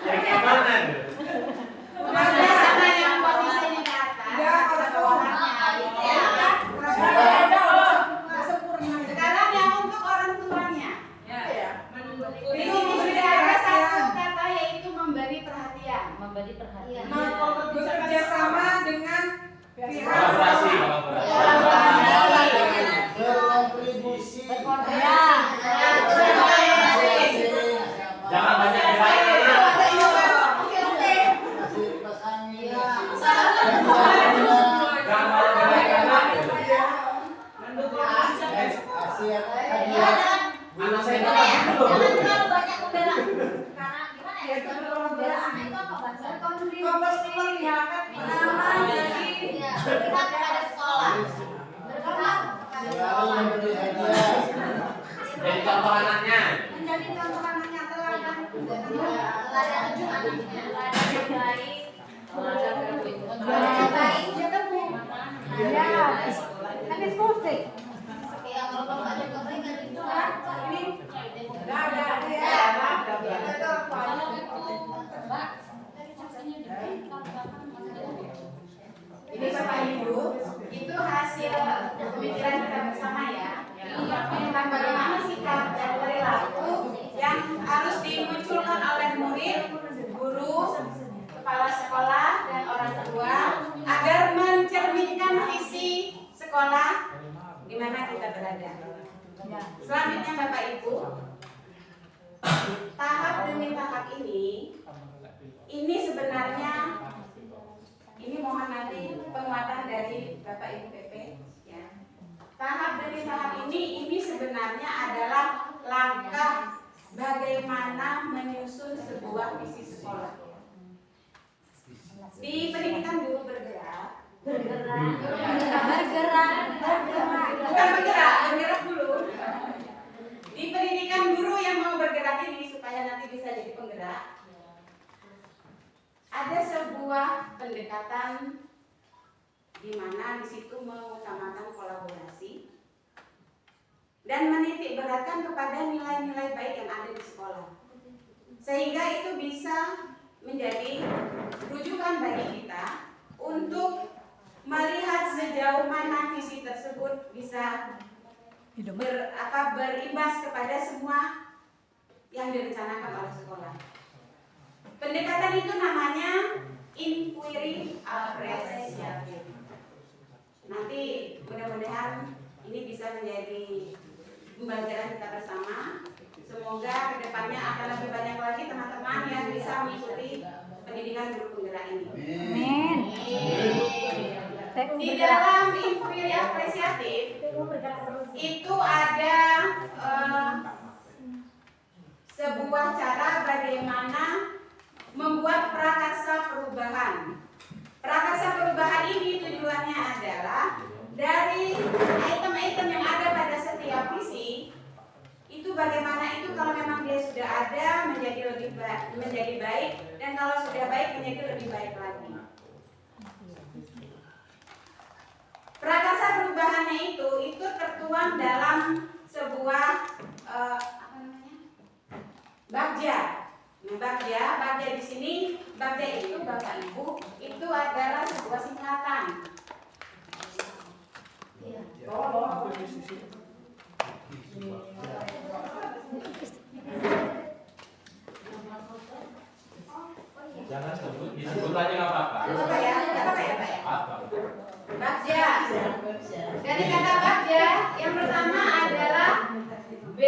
Yang gimana tuh? Sama yang posisinya ke atas. Ada bawahannya. Sekarang yang untuk orang tuanya. Di sini sudah ada satu kata yaitu memberi perhatian. Memberi perhatian. Bekerja sama dengan pihak Kolaborasi. Berkontribusi. Ya. Jangan banyak gerak. Kasih kipas angin. Jangan banyak gerak. Kasih hadiah. Anak saya Jangan terlalu banyak membela. Karena gimana ya? Pembelaan itu apa bahasa? Iya, berpihak kepada sekolah. Berpihak kepada Selalu sekolah. memberi hadiah. Jadi contoh anaknya. Menjadi contoh anaknya teladan. Teladan untuk anaknya. Teladan yang baik. Teladan yang baik. Ya. Kan diskusi. Ya, kalau bapak ada kebaikan itu kan. Ini Bapak Ibu, itu hasil pemikiran kita bersama ya. Tentang bagaimana sikap dan perilaku yang harus dimunculkan oleh murid, guru, kepala sekolah, dan orang tua agar mencerminkan visi sekolah di mana kita berada. Selanjutnya Bapak Ibu, tahap demi tahap ini sebenarnya ini mohon nanti penguatan dari Bapak Ibu PP ya. Tahap demi tahap ini sebenarnya adalah langkah bagaimana menyusun sebuah visi sekolah. Di pendidikan guru bergerak, bukan bergerak dulu. Di pendidikan guru yang mau bergerak ini supaya nanti bisa jadi penggerak, ada sebuah pendekatan di mana di situ mengutamakan kolaborasi dan menitik beratkan kepada nilai-nilai baik yang ada di sekolah, sehingga itu bisa menjadi rujukan bagi kita untuk melihat sejauh mana visi tersebut bisa berimbas kepada semua yang direncanakan oleh sekolah. Pendekatan itu namanya inquiry apresiatif. Nanti mudah-mudahan ini bisa menjadi pembelajaran kita bersama Semoga kedepannya akan lebih banyak lagi teman-teman yang bisa mengikuti pendidikan guru penggerak ini. Amin. Di dalam inquiry apresiatif itu ada sebuah cara bagaimana membuat prakarsa perubahan. Prakarsa perubahan ini tujuannya adalah dari item-item yang ada pada setiap visi itu bagaimana itu kalau memang dia sudah ada menjadi baik dan kalau sudah baik menjadi lebih baik lagi. Prakarsa perubahannya itu tertuang dalam sebuah bagja. Nah, bagja di sini, bagja itu Bapak Ibu, itu adalah sebuah singkatan. Jangan sebut, disebut aja nggak apa-apa. Apa ya? Apa? Bagja. Dari kata bagja, yang pertama adalah B.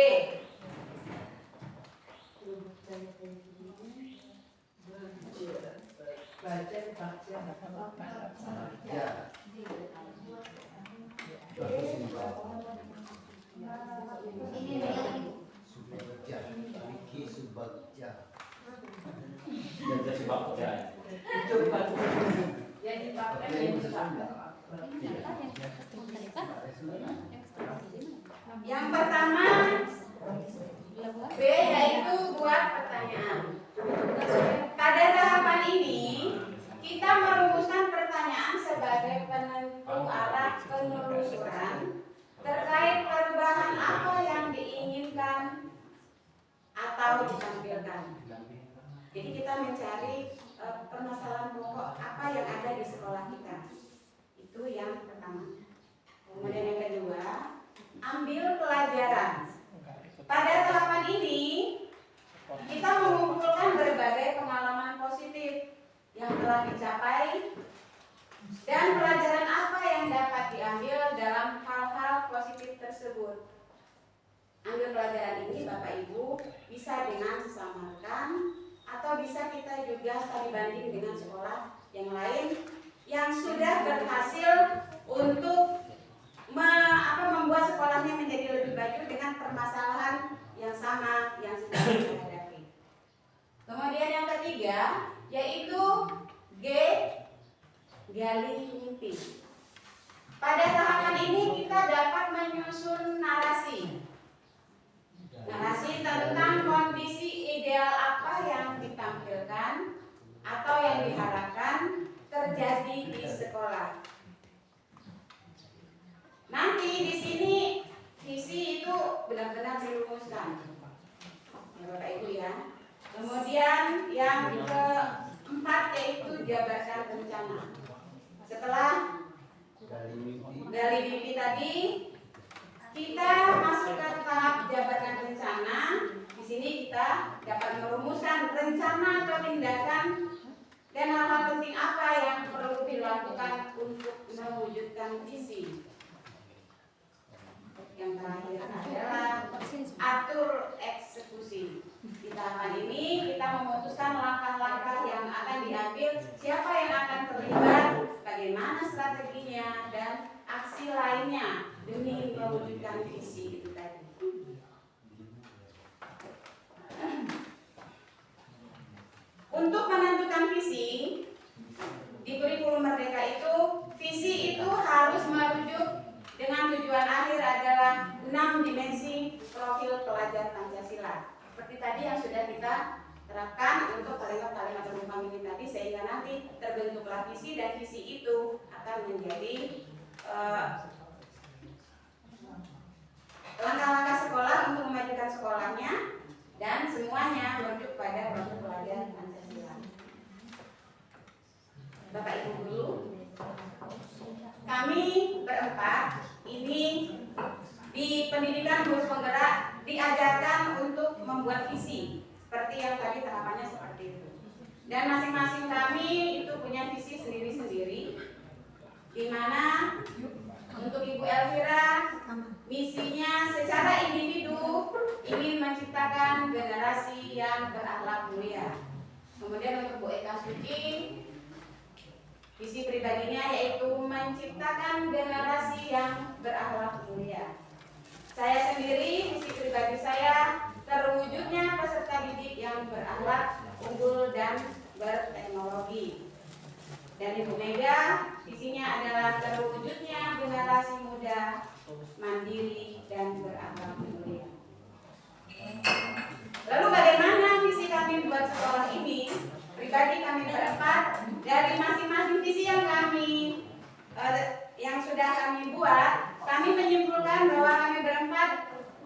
Ya. Subagja, Riki Subagja. Jadi sebab kerja. Yang pertama B yaitu buat pertanyaan. Pada tahapan ini kita merumuskan pertanyaan sebagai penentu arah penelusuran terkait perubahan apa yang diinginkan atau ditampilkan. Jadi kita mencari permasalahan pokok apa yang ada di sekolah kita. Itu yang pertama. Kemudian yang kedua, ambil pelajaran. Pada tahapan ini kita mengumpulkan berbagai pengalaman positif yang telah dicapai dan pelajaran apa yang dapat diambil dalam hal-hal positif tersebut. Ambil pelajaran ini Bapak Ibu bisa dengan sesama rekan atau bisa kita juga studi banding dengan sekolah yang lain yang sudah berhasil untuk membuat sekolahnya menjadi lebih maju dengan permasalahan yang sama yang sedang kita hadapi. Kemudian yang ketiga yaitu G, gali mimpi. Pada tahapan ini kita dapat menyusun narasi. Narasi tentang kondisi ideal apa yang ditampilkan atau yang diharapkan terjadi di sekolah. Nanti di sini visi itu benar-benar dirumuskan, ya Bapak Ibu ya. Kemudian yang keempat yaitu jabarkan rencana. Setelah gali mimpi tadi, kita masuk ke tahap jabarkan rencana. Di sini kita dapat merumuskan rencana atau tindakan dan hal-hal penting apa yang perlu dilakukan untuk mewujudkan visi. Yang terakhir adalah atur eksekusi. Di tahapan ini kita memutuskan langkah-langkah yang akan diambil, siapa yang akan terlibat, bagaimana strateginya, dan aksi lainnya demi mewujudkan visi itu tadi. Untuk menentukan visi di kurikulum Merdeka itu, visi itu harus merujuk dengan tujuan akhir adalah 6 dimensi profil pelajar Pancasila. Seperti tadi yang sudah kita terapkan untuk kalimat-kalimat penumpang ini tadi, sehingga nanti terbentuklah visi dan visi itu akan menjadi langkah-langkah sekolah untuk memajukan sekolahnya dan semuanya merujuk pada profil pelajar Pancasila. Bapak Ibu guru, kami berempat ini di pendidikan guru penggerak diajarkan untuk membuat visi seperti yang tadi tahapannya seperti itu. Dan masing-masing kami itu punya visi sendiri-sendiri, di mana untuk Ibu Elvira Misinya secara individu ingin menciptakan generasi yang berakhlak mulia. Kemudian untuk Bu Eka Suci, visi pribadinya yaitu menciptakan generasi yang berakhlak mulia. Saya sendiri, visi pribadi saya terwujudnya peserta didik yang berakhlak unggul dan berteknologi. Dan Ibu Mega, visinya adalah terwujudnya generasi muda mandiri dan berakhlak mulia. Lalu bagaimana visi kami buat sekolah ini? Pribadi kami berempat, dari masing-masing visi yang sudah kami buat, kami menyimpulkan bahwa kami berempat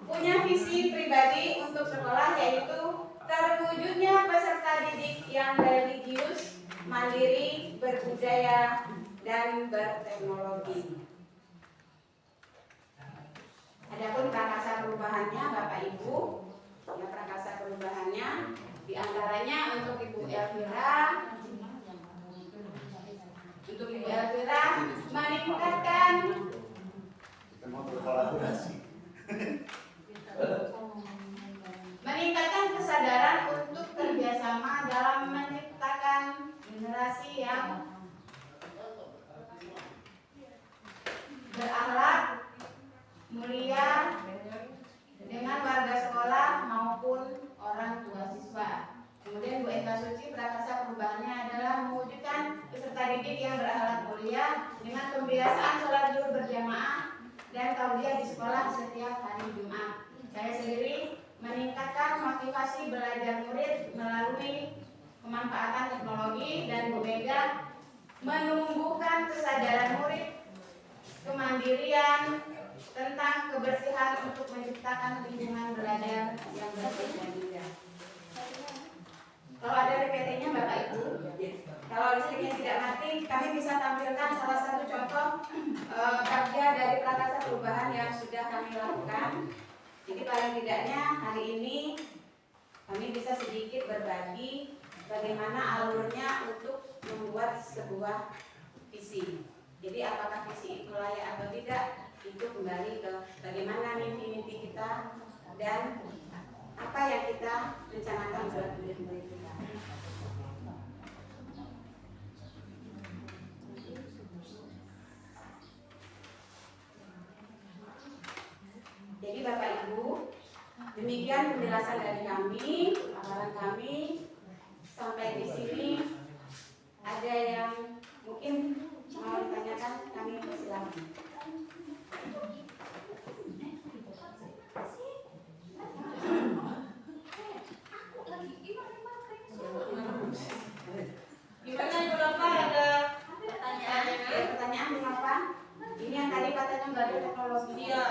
punya visi pribadi untuk sekolah, yaitu terwujudnya peserta didik yang religius, mandiri, berbudaya, dan berteknologi. Adapun prakasa perubahannya, Bapak Ibu, ya prakasa perubahannya diantaranya untuk Ibu Elvira, meningkatkan Kita mau berkolaborasi. kesadaran untuk kerjasama dalam menciptakan generasi yang berakhlak mulia dengan warga sekolah maupun orang tua siswa. Kemudian Bu Eka Suci, prakasa perubahannya adalah mewujudkan peserta didik yang berakhlak mulia dengan pembiasaan sholat zuhur berjamaah dan tausiah di sekolah setiap hari Jumat. Saya sendiri meningkatkan motivasi belajar murid melalui pemanfaatan teknologi, dan Bu Mega menumbuhkan kesadaran murid, kemandirian tentang kebersihan untuk menciptakan lingkungan belajar yang bersih dan indah. Kalau ada PPT-nya Bapak Ibu, kalau listriknya tidak mati, kami bisa tampilkan salah satu contoh kerja dari prakasa perubahan yang sudah kami lakukan. Jadi paling tidaknya hari ini kami bisa sedikit berbagi bagaimana alurnya untuk membuat sebuah visi. Jadi apakah visi itu layak atau tidak, itu kembali ke bagaimana mimpi-mimpi kita dan apa yang kita rencanakan buat murid-murid kita. Jadi Bapak Ibu, demikian penjelasan dari kami, paparan kami. Sampai di sini ada yang mungkin mau ditanyakan, kami persilakan. Gimana Ibu Nova, ada pertanyaan Bu Nova? Ini yang tadi katanya nggak ada teknologi. Iya.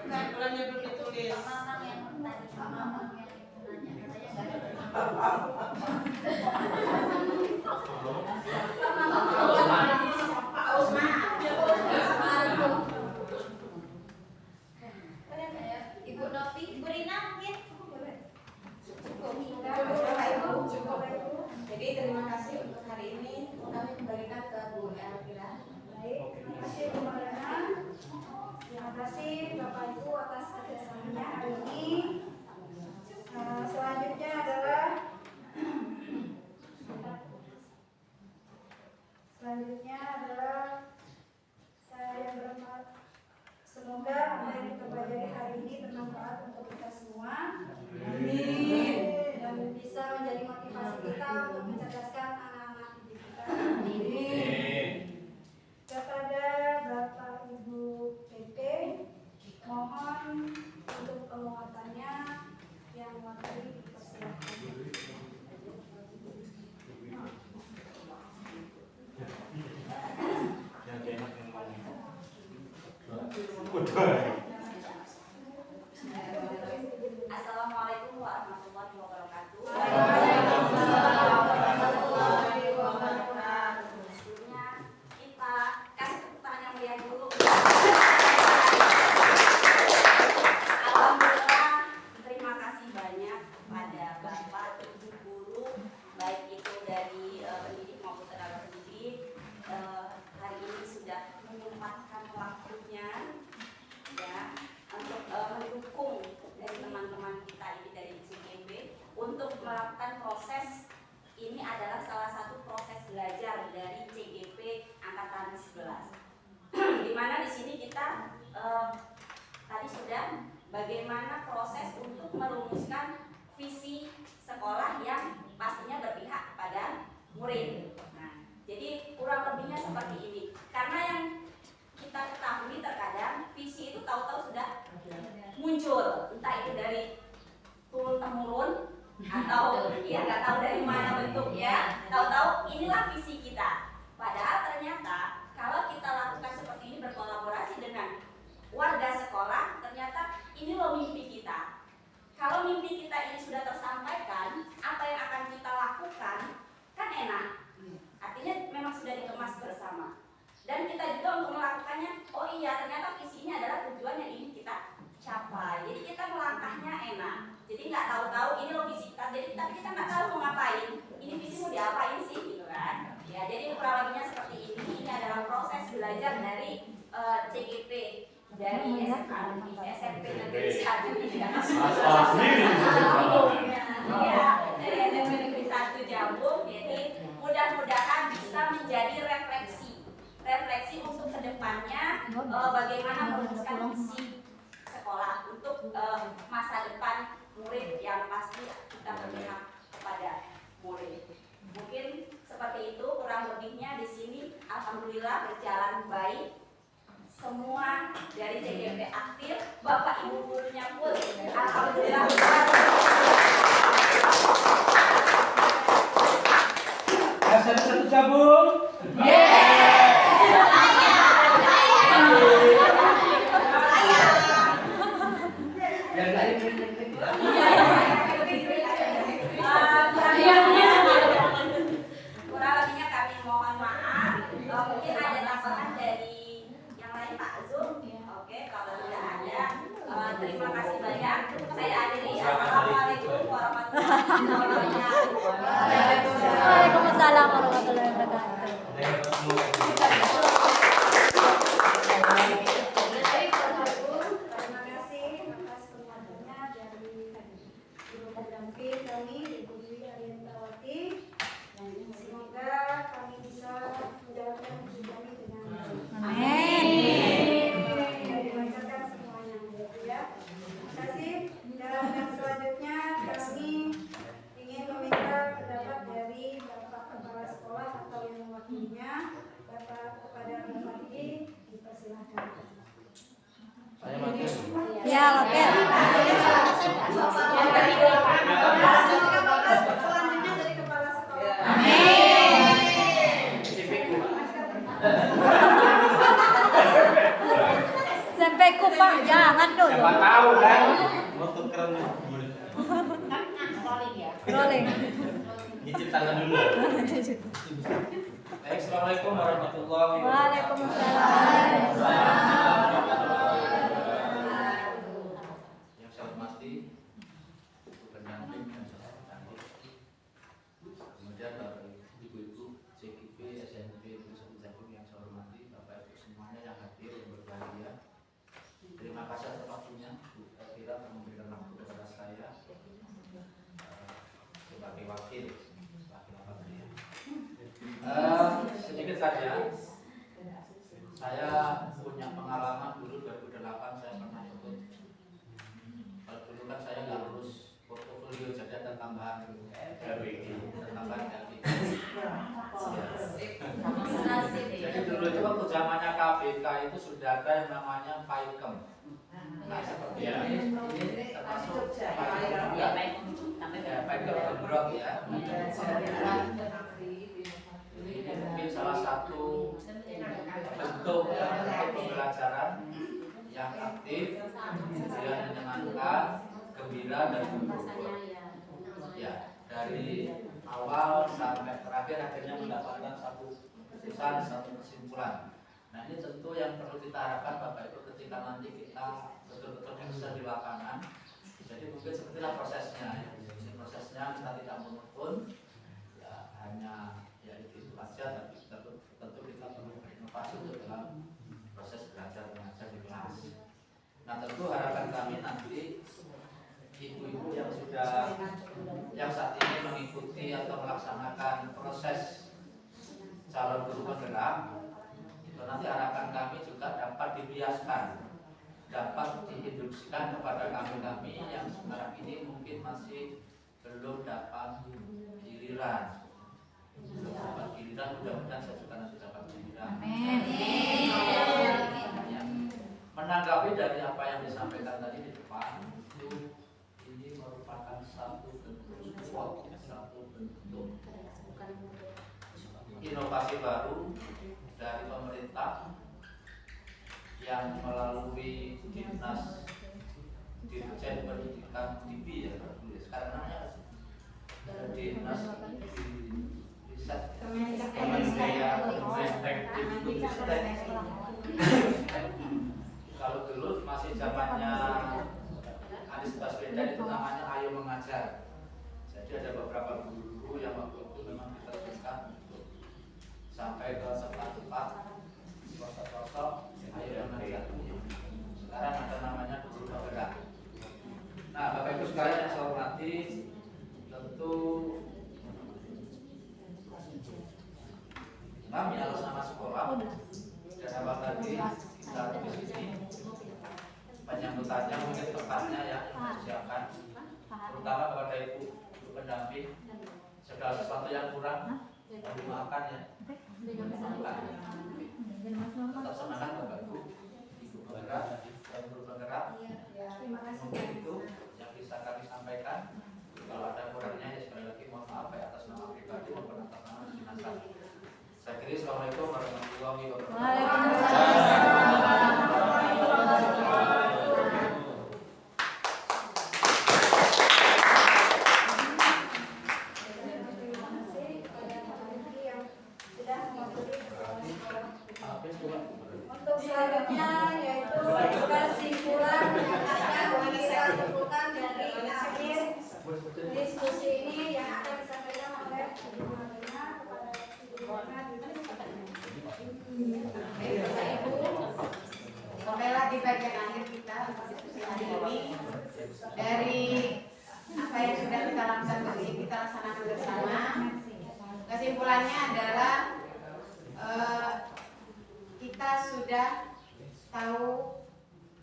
Bulannya belum ditulis. Ibu Novi, Ibu Rina mungkin? Jadi terima kasih untuk hari ini. Kami kembalikan ke Bu Elvira. Baik, terima kasih Bu Mariana. Terima kasih Bapak Ibu atas kerjasamanya hari ini. Selanjutnya adalah saya yang berempat. Semoga apa yang kita pelajari hari ini bermanfaat untuk kita semua. Amin. Dan bisa menjadi motivasi kita untuk mencerdaskan anak-anak didik kita. Amin. Kepada Bapak Ibu PP, mohon untuk penguatannya yang materi dipersilakan. Assalamualaikum warahmatullahi bagaimana bentuknya. Tahu-tahu inilah visi kita. Padahal ternyata kalau kita lakukan seperti ini berkolaborasi dengan warga sekolah, ternyata ini loh mimpi kita. Kalau mimpi kita ini sudah tersampaikan, apa yang akan kita lakukan kan enak. Artinya memang sudah dikemas bersama. Dan kita juga untuk melakukannya, oh iya ternyata visi ini adalah tujuan yang ingin kita capai. Jadi kita melangkahnya enak. Jadi nggak tahu-tahu ini loh visi kita. Jadi tapi kita nggak tahu mau ngapain. Ini visi mau diapain sih gitu kan? Ya jadi kurang lebihnya seperti ini. Ini adalah proses belajar dari CGP dari SMP Negeri 1 ini. Dari SMP Negeri 1 Jambung. Jadi mudah-mudahan bisa menjadi refleksi untuk kedepannya bagaimana merumuskan visi sekolah untuk masa depan murid yang pasti kita berpihak kepada murid. Mungkin seperti itu kurang lebihnya di sini. Alhamdulillah berjalan baik. Semua dari CGP aktif, Bapak Ibu gurunya pun alhamdulillah. Satu Jambung. Kurang lebihnya kami mohon maaf. Mungkin ada tambahan dari yang lain Pak Zul. Oke, kalau tidak ada, terima kasih banyak. Saya akhiri. Assalamualaikum warahmatullahi wabarakatuh. Waalaikumsalam warahmatullahi wabarakatuh. Terima kasih atas penyampaiannya dari Ibu pendamping kami, Ibu Dwi Arientawati. Dan semoga kami bisa menjalankan misi kami dengan baik. Amin. Dan dilancarkan semuanya, ya. Terima kasih. Dan yang selanjutnya kami ingin meminta pendapat dari Bapak Kepala Sekolah atau yang mewakilinya. Bapak kepada Bapak ini dipersilahkan. Saya makin. Ya, oke. Selanjutnya dari Kepala Sekolah. Sampai kupang jangan dulu. Siapa tahu kan? Waktu keren Rolling. Nyicip tangan dulu. Assalamualaikum warahmatullahi wabarakatuh. Waalaikumsalam. Yang saya hormati Ibu pendamping dan saudara pendamping. Kemudian Bapak Ibu-ibu CGP SMP Negeri Jambung yang saya hormati, Bapak Ibu semuanya yang hadir yang berbahagia. Terima kasih atas waktunya Bu Elvira telah memberikan waktu kepada saya sebagai wakil Bapak beliau. Sedikit saja, saya punya pengalaman dulu 2008 saya pernah ikut. Kalau dulu kan saya nggak lulus portofolio, jadi ada tambahan LPG, tambahan LPG. Jadi dulu itu waktu zamannya KPK itu sudah ada yang namanya PAIKEM. Nah seperti ini termasuk PAIKEM juga. Ya, PAIKEM Gembrok ya. Ini mungkin salah satu bentuk pembelajaran yang aktif, kemudian menyenangkan, gembira dan bersyukur. Ya, dari awal sampai terakhir akhirnya mendapatkan satu keputusan, satu kesimpulan. Nah ini tentu yang perlu kita harapkan Bapak Ibu ketika nanti kita betul-betul bisa di lapangan. Jadi mungkin sepertilah prosesnya, ya. Prosesnya kita tidak monoton, ya hanya ya itu saja, tapi tentu kita perlu berinovasi untuk dalam proses belajar mengajar di kelas. Nah tentu harapan kami nanti ibu-ibu yang saat ini mengikuti atau melaksanakan proses calon guru penggerak itu nanti harapan kami juga dapat dibiaskan, dapat diinstruksikan kepada kami yang sekarang ini mungkin masih belum dapat giliran. Belum dapat giliran, mudah-mudahan saya juga nanti dapat giliran. Ya. Menanggapi dari apa yang disampaikan tadi di depan, itu ini merupakan satu bentuk support, satu bentuk inovasi baru dari pemerintah yang melalui Dinas Dirjen Pendidikan TIPI ya, sekarang namanya Dinas Riset Kementerian Ristek. Kalau dulu masih zamannya Anies Baswedan itu namanya Ayo Mengajar. Jadi ada beberapa guru yang waktu itu memang diterjunkan untuk sampai ke tempat-tempat pelosok-pelosok Ayo Mengajar. Sekarang ada namanya guru penggerak. Nah, Bapak Ibu sekalian yang saya hormati, tentu kami atas nama sekolah dan apa tadi kita di sini penyambutannya mungkin tepatnya ya siapkan, terutama kepada ibu pendamping, segala sesuatu yang kurang dimaafkan ya. Tetap semangat Bapak Ibu penggerak dan guru penggerak. Mungkin itu yang bisa kami sampaikan. Kalau ada kurangnya ya sekali lagi mohon maaf ya atas nama pribadi maupun atas nama dinas. Saya kira Assalamualaikum warahmatullahi wabarakatuh. Untuk selanjutnya yaitu kesimpulan yang akan kita simpulkan dari akhir diskusi ini yang akan disampaikan oleh Ibu Marlina kepada Ibu Marlina. Ibu, sampailah di bagian akhir kita untuk diskusi hari ini. Dari apa yang sudah kita lakukan tadi kita laksanakan bersama. Kesimpulannya adalah kita sudah tahu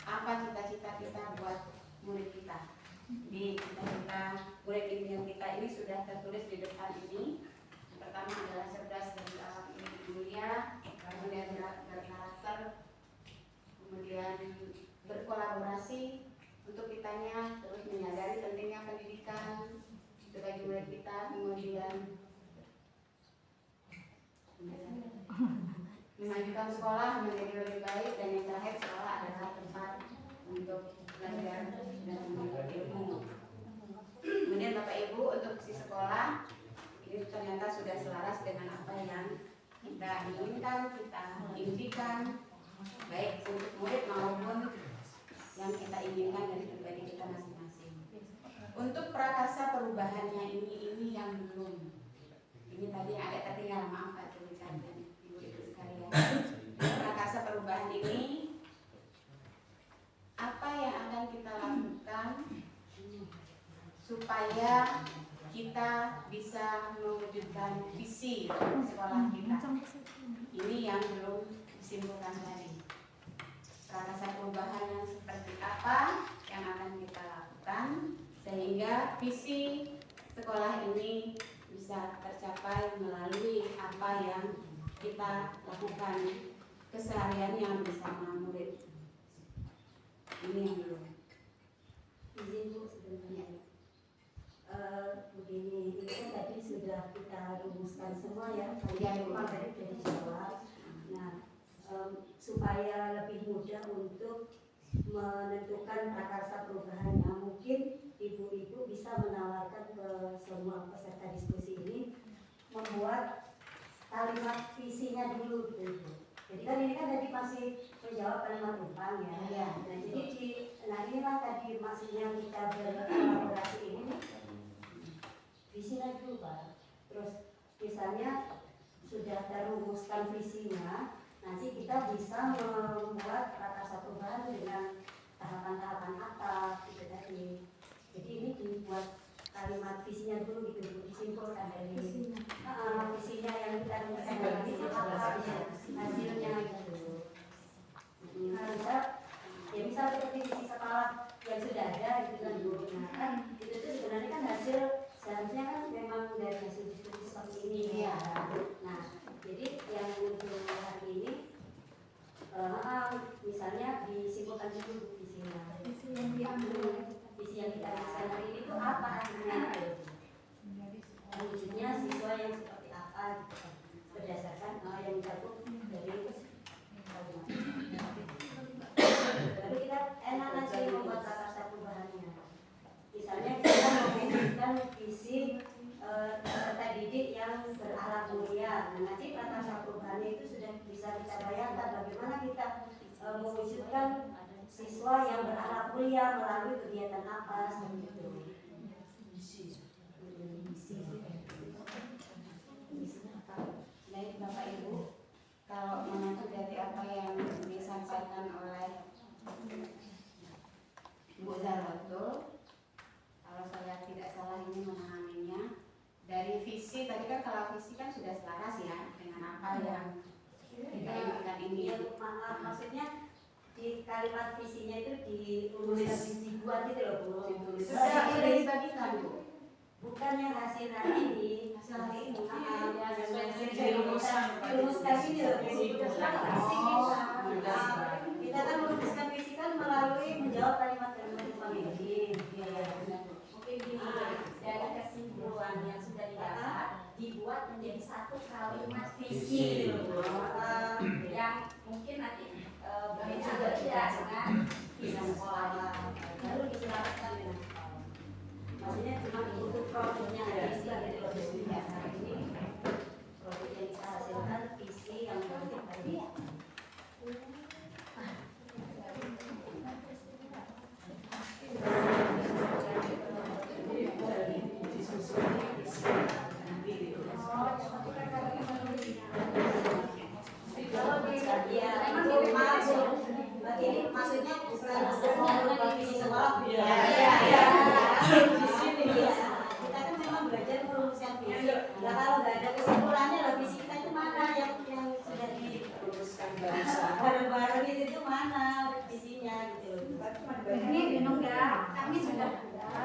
apa cita-cita kita buat murid kita. Di cita-cita murid impian kita ini sudah tertulis di depan ini. Yang pertama adalah cerdas dan berakhlak mulia, kemudian berkarakter, kemudian berkolaborasi untuk kitanya, terus menyadari pentingnya pendidikan bagi murid kita, kemudian memajukan sekolah menjadi lebih baik, dan yang terakhir sekolah adalah tempat untuk belajar dan menuntut ilmu. Kemudian Bapak Ibu, untuk si sekolah ini ternyata sudah selaras dengan apa yang kita inginkan, kita impikan, baik untuk murid maupun yang kita inginkan dari pribadi kita masing-masing. Untuk prakarsa perubahannya ini yang belum. Ini tadi agak tertinggal, maaf Pak tulisan dan Ibu-ibu sekalian. Prakarsa perubahan ini apa yang akan kita lakukan supaya kita bisa mewujudkan visi sekolah kita. Ini yang belum disimpulkan tadi. Prakarsa perubahan yang seperti apa yang akan kita lakukan sehingga visi sekolah ini bisa tercapai melalui apa yang kita lakukan kesehariannya bersama murid. Ini yang belum. Izin Bu sebenarnya. Begini, itu kan tadi sudah kita rumuskan semua ya, kalian tadi sudah dijawab. Nah, supaya lebih mudah untuk menentukan prakarsa perubahannya, mungkin ibu-ibu bisa menawarkan ke semua peserta diskusi ini membuat kalimat visinya dulu gitu. Jadi kan ini kan tadi masih menjawab kalimat umpan ya. Nah jadi inilah tadi maksudnya kita berkolaborasi ini visinya dulu Pak. Terus misalnya sudah terumuskan visinya, nanti kita bisa membuat prakarsa perubahan dengan tahapan-tahapan apa gitu tadi. Jadi ini dibuat kalimat visinya dulu gitu, disimpulkan dari visinya yang kita rumuskan tadi apa hasilnya gitu. Ya misal seperti visi sekolah yang sudah ada gitu kan Bu. Nah kan itu tuh sebenarnya kan hasil seharusnya kan memang dari hasil diskusi seperti ini ya. Nah jadi yang untuk hari ini misalnya disimpulkan dulu visinya. Visi yang kita rumuskan hari ini itu apa hasilnya? Wujudnya siswa yang seperti apa gitu. Berdasarkan yang mencakup dari tapi kita enak aja membuat prakarsa perubahannya. Misalnya kita mewujudkan visi peserta didik yang berakhlak mulia. Nah, nanti prakarsa perubahannya itu sudah bisa kita bayangkan bagaimana kita mewujudkan siswa yang berakhlak mulia melalui kegiatan apa seperti itu. Baik Bapak Ibu, kalau mengacu dari apa yang disampaikan oleh Bu Zarwatul, kalau saya tidak salah ini memahaminya dari visi tadi kan, kalau visi kan sudah selaras ya dengan apa yang kita inginkan ini. Maksudnya di kalimat visinya itu dibuat gitu loh Bu. Sudah dibagikan Bu. Bukan yang hasil hari ini, dirumuskan ini loh Bu. Kita kan merumuskan visi kan melalui menjawab kalimat-kalimat pemimpin. Mungkin gini, dari kesimpulan yang sudah didapat dibuat menjadi satu kalimat visi yang mungkin nanti berbeda dengan bidang sekolah baru dijelaskan. Maksudnya cuma untuk produknya aja sih gitu loh. Hari ini produk yang kita hasilkan visi yang tadi. Maksudnya bukan sekolah visi sekolah. Kita kan memang belajar merumuskan visi. Nah, kalau nggak ada kesimpulannya, lah visi kita itu mana yang sudah dirumuskan bareng-bareng itu mana visinya gitu. Ini minum ya, kami sudah.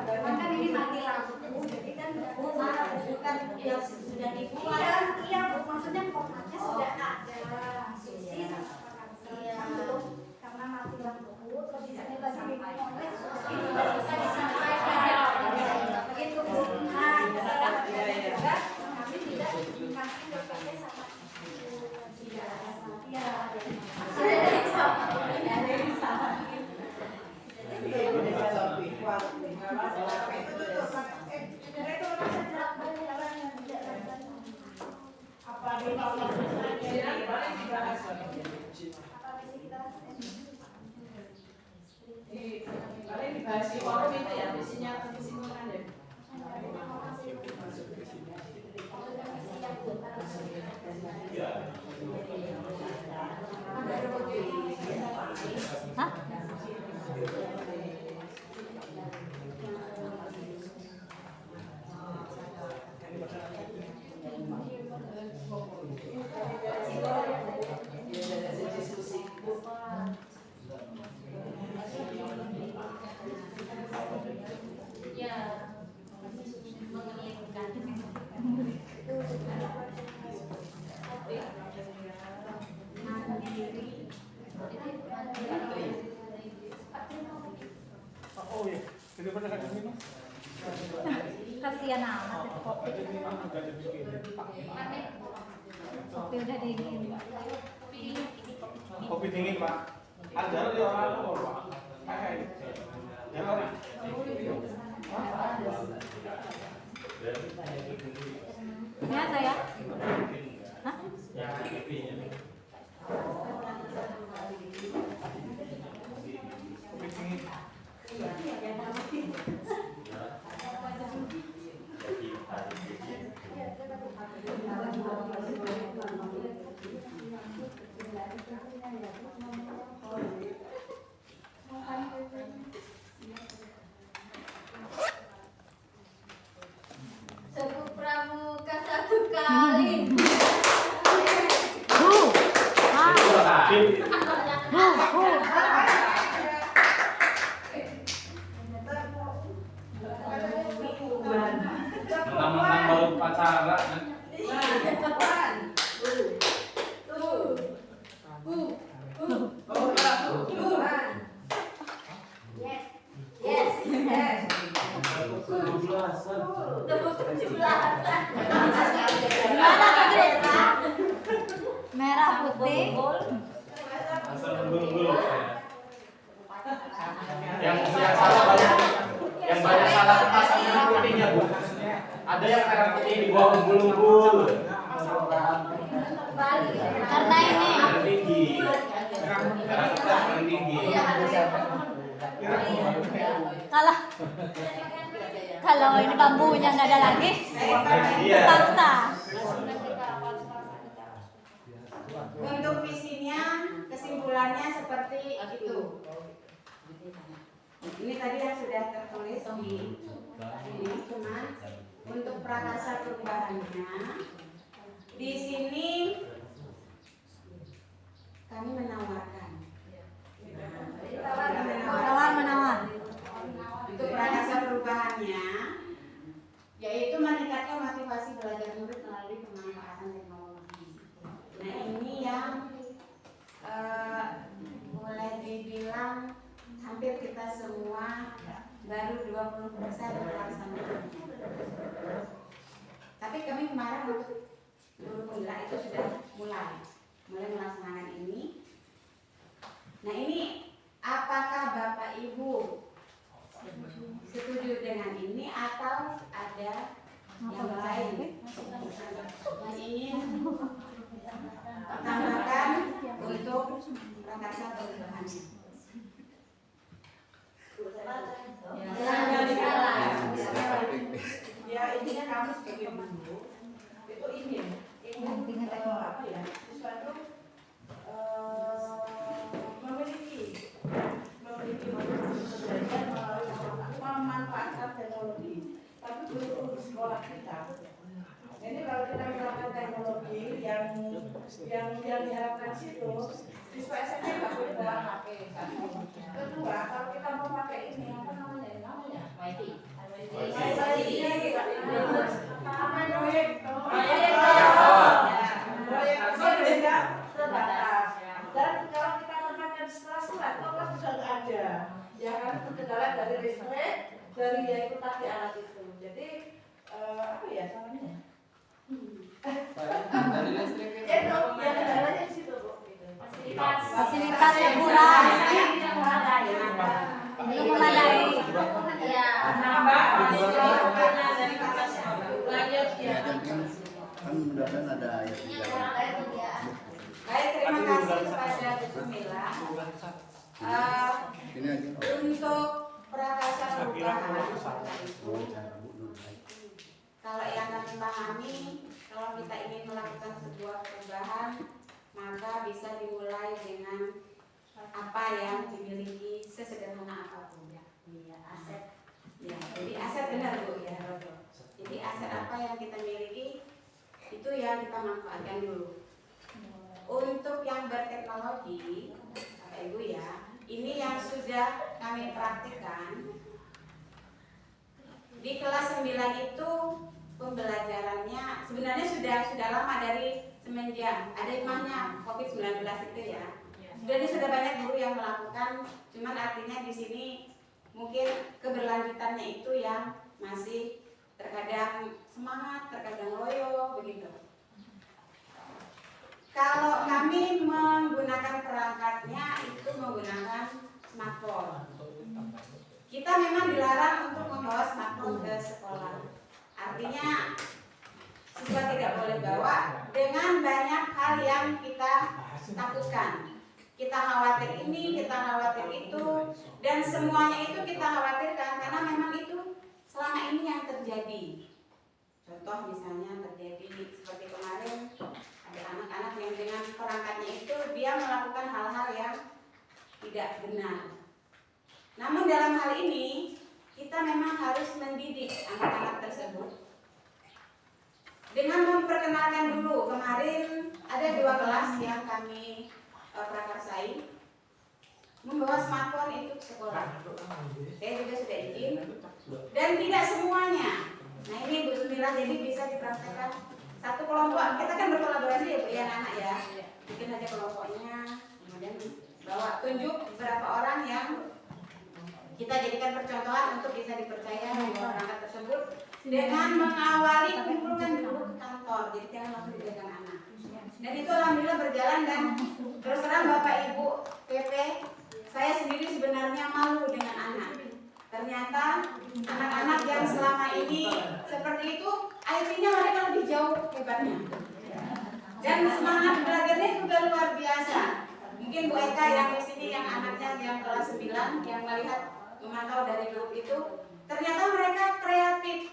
Kan ini mati langsung. Jadi kan bukan yang sudah dibuat. Iya, maksudnya formatnya sudah ada. Visi karena mati lampu terus di sini lagi bisa disampaikan begitu Bu. Nah, juga kami tidak dikasih berbagai sama Paling dibahas di forum itu ya, visinya kesimpulan ya. Hah? Kasihan amat itu kopi. Kopi udah dingin. Kopi dingin Pak. Ajar ya orang Pak. Jangan. Biasa ya? Hah? Suku pramuka satu kali. Menang-menang baru pacaran. Tepuk 17-an. kalau ini bambunya nggak ada lagi, terpaksa. Untuk visinya, kesimpulannya seperti itu. Ini tadi yang sudah tertulis di ini, cuman untuk prakarsa perubahannya di sini kami menawarkan. Menawar. Untuk prakarsa perubahannya yaitu meningkatkan motivasi belajar murid melalui pemanfaatan teknologi. Nah ini yang mulai dibilang hampir kita semua baru 20% melaksanakan. Tapi kami kemarin untuk guru penggerak itu sudah mulai melaksanakan ini. Nah ini apakah Bapak Ibu setuju dengan ini atau ada yang lain yang ingin tambahkan untuk prakarsa perubahannya? Ya intinya kamu sebagai guru itu ingin apa ya sesuatu memiliki belajar memanfaatkan teknologi. Tapi guru di sekolah kita ini kalau kita menerapkan teknologi yang diharapkan situ siswa SMP nggak boleh bawa HP. Kedua, kalau kita mau pakai ini apa namanya? Wifi. Dan kalau kita tempatkan sekolah-sekolah, kelas sudah nggak ada, ya kan kendala dari listrik, dari yaitu tadi alat itu. Jadi apa ya namanya? Dari listrik Ya kendalanya di situ bu. Fasilitas yang kurang, belum memadai. Ya. Kan mudah-mudahan ada ayat tiga. Baik, terima kasih kepada Bu Mila. Ini aja. Untuk prakarsa perubahan kalau yang kami pahami, kalau kita ingin melakukan sebuah perubahan maka bisa dimulai dengan apa yang dimiliki sesederhana apapun ya, aset ya, jadi aset benar Bu ya. Jadi aset apa yang kita miliki itu yang kita manfaatkan dulu. Untuk yang berteknologi Bapak Ibu ya, ini yang sudah kami praktikkan di kelas 9 itu pembelajarannya sebenarnya sudah lama dari semenjak ada hikmahnya COVID-19 itu ya. Sudah banyak guru yang melakukan, cuman artinya di sini mungkin keberlanjutannya itu yang masih terkadang semangat, terkadang loyo begitu. Kalau kami menggunakan perangkatnya itu menggunakan smartphone. Kita memang dilarang untuk membawa smartphone ke sekolah. Artinya siswa tidak boleh bawa dengan banyak hal yang kita takutkan. Kita khawatir ini, kita khawatir itu, dan semuanya itu kita khawatirkan karena memang itu selama ini yang terjadi. Contoh misalnya terjadi seperti kemarin ada anak-anak yang dengan perangkatnya itu dia melakukan hal-hal yang tidak benar. Namun dalam hal ini kita memang harus mendidik anak-anak tersebut dengan memperkenalkan dulu. Kemarin ada 2 kelas yang kami prakarsai membawa smartphone itu ke sekolah. Saya juga sudah izin dan tidak semuanya. Nah ini Bu Sumila, jadi bisa dipraktekkan satu kelompok. Kita kan berkolaborasi ya Bu ya anak ya. Bikin aja kelompoknya, kemudian bawa tunjuk beberapa orang yang kita jadikan percontohan untuk bisa dipercaya membawa perangkat tersebut dengan mengawali kumpulkan dulu ke kantor. Jadi jangan langsung dipegang anak. Dan itu alhamdulillah berjalan dan terus terang Bapak Ibu PP, saya sendiri sebenarnya malu dengan anak. Ternyata anak-anak yang selama ini seperti itu, IT-nya mereka lebih jauh hebatnya. Dan semangat belajarnya juga luar biasa. Mungkin Bu Eka yang di sini yang anaknya yang kelas 9 yang melihat memantau dari grup itu, ternyata mereka kreatif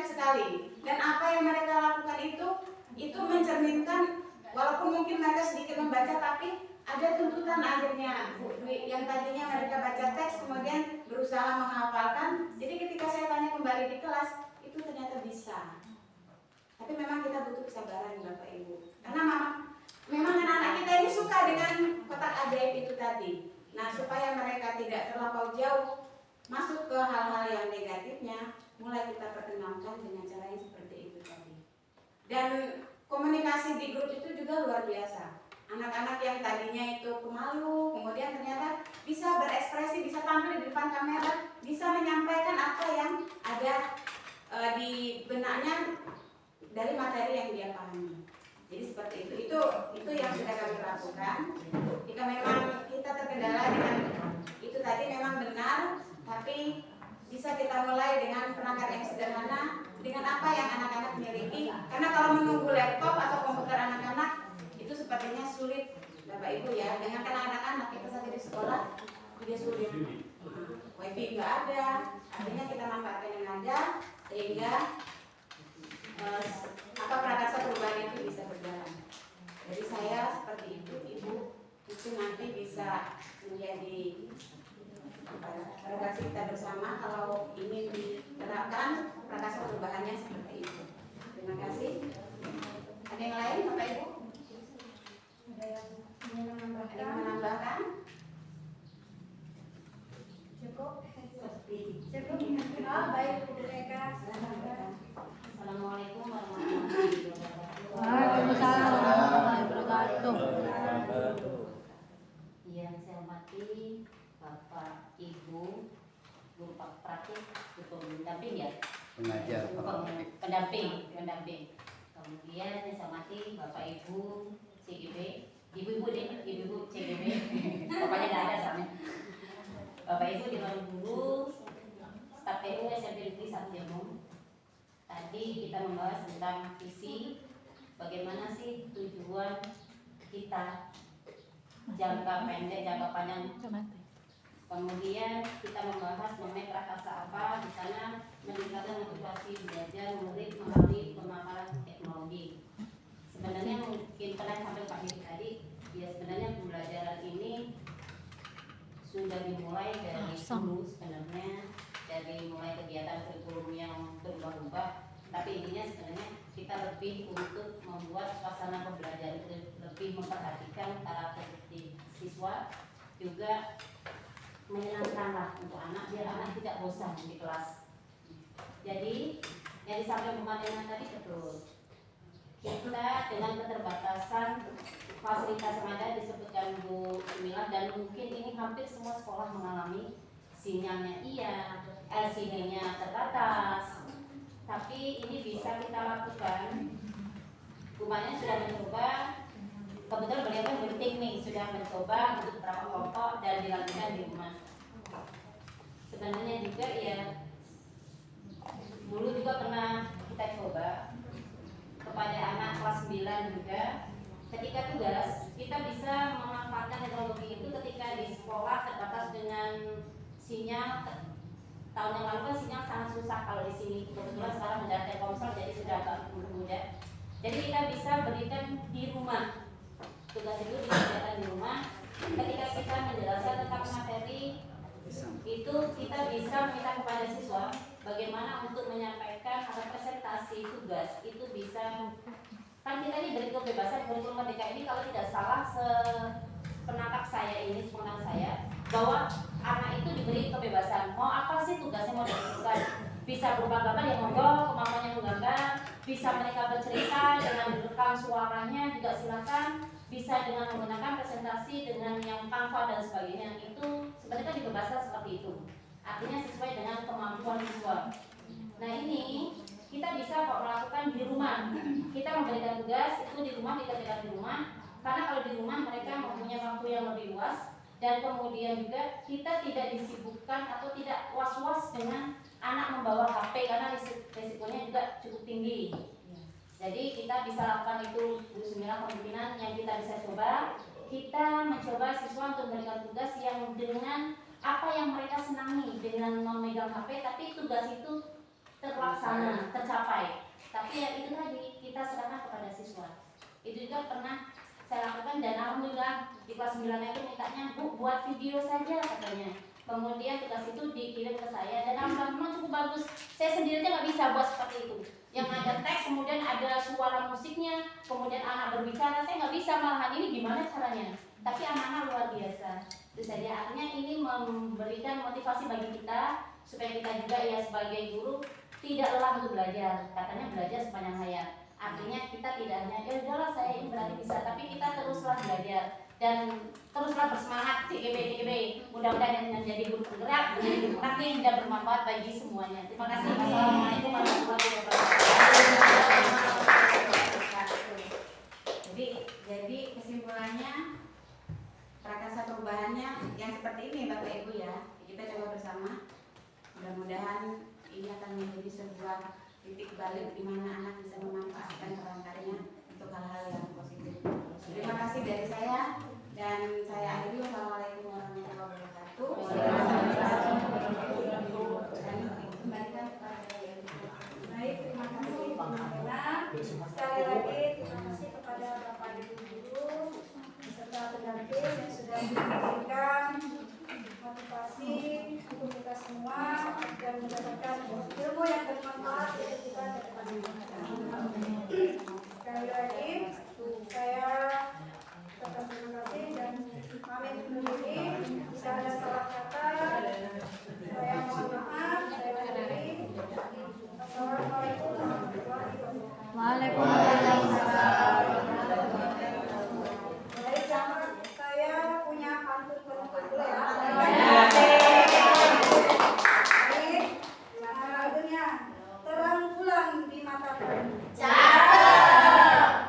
sekali, dan apa yang mereka lakukan itu mencerminkan, walaupun mungkin mereka sedikit membaca tapi ada tuntutan akhirnya. Yang tadinya mereka baca teks kemudian berusaha menghafalkan, jadi ketika saya tanya kembali di kelas itu ternyata bisa. Tapi memang kita butuh kesabaran Bapak Ibu, karena memang anak-anak kita ini suka dengan kotak ajaib itu tadi. Nah, supaya mereka tidak terlampau jauh masuk ke hal-hal yang negatifnya, mulai kita perkenalkan dengan cara yang seperti itu tadi. Dan komunikasi di grup itu juga luar biasa. Anak-anak yang tadinya itu pemalu, kemudian ternyata bisa berekspresi, bisa tampil di depan kamera, bisa menyampaikan apa yang ada di benaknya dari materi yang dia pahami. Jadi seperti itu yang sudah kami lakukan. Jika memang kita terkendala dengan itu tadi memang benar, tapi bisa kita mulai dengan perangkat yang sederhana, dengan apa yang anak-anak miliki. Karena kalau menunggu laptop atau komputer anak-anak itu sepertinya sulit, Bapak Ibu ya. Dengan anak-anak kita saat di sekolah dia sulit. Wifi nggak ada, artinya kita manfaatkan yang ada sehingga prakarsa perubahan itu bisa berjalan. Jadi saya seperti itu, Ibu itu nanti bisa menjadi relasi kita bersama kalau ingin diterapkan prakarsa perubahannya seperti itu. Terima kasih. Ada yang lain, Bapak Ibu? Ada yang menambahkan? Cukup? Cukup? Oh, baik Bu Eka. Assalamualaikum warahmatullahi wabarakatuh. Waalaikumsalam warahmatullahi wabarakatuh. Yang saya hormati Bapak Ibu guru praktik, guru pendamping ya. Pengajar. Pendamping. Kemudian yang saya hormati Bapak Ibu CGB, ibu-ibu CGB. Bapaknya nggak ada sama. Bapak Ibu Dewan Guru, staf PU SMP Negeri 1 Jamong. Tadi kita membahas tentang visi, bagaimana sih tujuan kita jangka pendek, jangka panjang. Kemudian kita membahas mengenai prakarsa apa, di sana meningkatkan motivasi belajar murid melalui pemaparan teknologi. Sebenarnya mungkin pernah sampai Pak Diri tadi, ya sebenarnya pembelajaran ini sudah dimulai dari dulu sebenarnya, dari mulai kegiatan kurikulum yang berubah-ubah, tapi intinya sebenarnya kita lebih untuk membuat suasana pembelajaran itu lebih memperhatikan karakter siswa, juga menyenangkanlah untuk anak biar anak tidak bosan di kelas. Jadi yang disampaikan kemarin tadi betul. Kita dengan keterbatasan fasilitas yang ada disebutkan Bu Emilah, dan mungkin ini hampir semua sekolah mengalami, sinyalnya iya, LCD-nya terbatas, tapi ini bisa kita lakukan. Rumahnya sudah mencoba, kebetulan beliau kan penting nih, sudah mencoba untuk beberapa kelompok dan dilakukan di rumah. Sebenarnya juga ya, dulu juga pernah kita coba kepada anak kelas 9 juga. Ketika tugas, kita bisa memanfaatkan teknologi itu ketika di sekolah terbatas dengan sinyal. Tahun yang lalu kan sinyal sangat susah kalau di sini. Kebetulan sekarang sudah Telkomsel, jadi sudah agak mudah. Jadi kita bisa berikan di rumah. Tugas itu dikerjakan di rumah. Ketika kita menjelaskan tentang materi, itu kita bisa meminta kepada siswa bagaimana untuk menyampaikan atau presentasi tugas itu bisa. Kan kita ini beri kebebasan kurikulum merdeka ini, kalau tidak salah sepenangkap saya ini, sepengetahuan saya, bahwa anak itu diberi kebebasan mau apa sih tugasnya mau dilakukan. Bisa berupa gambar yang monggo, kemampuannya menggambar, bisa mereka bercerita dengan direkam suaranya juga silakan, bisa dengan menggunakan presentasi dengan yang Canva dan sebagainya. Itu sebenarnya dibebaskan seperti itu, artinya sesuai dengan kemampuan siswa. Nah ini kita bisa kok melakukan di rumah. Kita memberikan tugas itu di rumah, dikerjakan di rumah, karena kalau di rumah mereka mempunyai waktu yang lebih luas, dan kemudian juga kita tidak disibukkan atau tidak was-was dengan anak membawa HP karena risikonya juga cukup tinggi. Jadi kita bisa lakukan itu Bu Sumirah, kemungkinan yang kita bisa coba, kita mencoba siswa untuk memberikan tugas yang dengan apa yang mereka senangi dengan memegang HP, tapi tugas itu terlaksana, tercapai. Tapi ya itu tadi kita serahkan kepada siswa. Itu juga pernah saya lakukan dan alhamdulillah di kelas 9 itu mintanya, Bu, buat video saja katanya. Kemudian tugas itu dikirim ke saya dan alhamdulillah memang cukup bagus. Saya sendiri aja nggak bisa buat seperti itu. Yang ada teks, kemudian ada suara musiknya, kemudian anak berbicara, saya nggak bisa malahan ini gimana caranya. Tapi anak-anak luar biasa. Itu saja, artinya ini memberikan motivasi bagi kita supaya kita juga ya sebagai guru tidak lelah untuk belajar. Katanya belajar sepanjang hayat. Artinya kita tidak hanya ya udahlah saya ini berarti bisa, tapi kita teruslah belajar dan teruslah bersemangat TGB. Mudah-mudahan yang menjadi guru penggerak, menjadi guru praktik dan bermanfaat bagi semuanya. Terima kasih. Assalamualaikum warahmatullahi wabarakatuh. Jadi kesimpulannya prakarsa perubahannya yang seperti ini Bapak Ibu ya. Kita coba bersama. Mudah-mudahan ini akan menjadi sebuah titik balik di mana anak bisa memanfaatkan perangkatnya untuk hal-hal yang positif. Terima kasih dari saya dan saya akhiri. Wassalamualaikum warahmatullahi wabarakatuh. Dan kembalikan kepada Baik, terima kasih Bu Nabila. Sekali lagi terima kasih kepada Bapak Ibu guru beserta pendamping yang sudah memberikan motivasi untuk kita semua dan mendapatkan ilmu yang bermanfaat untuk kita ke depannya. Sekali lagi saya tetap terima kasih dan pamit undur diri. Jika ada salah kata, saya mohon maaf. Saya akhiri. Assalamualaikum warahmatullahi wabarakatuh. Waalaikumsalam. Baik, saya punya pantun penutup dulu ya. Baik, mana lagunya? Terang bulan di mata kami.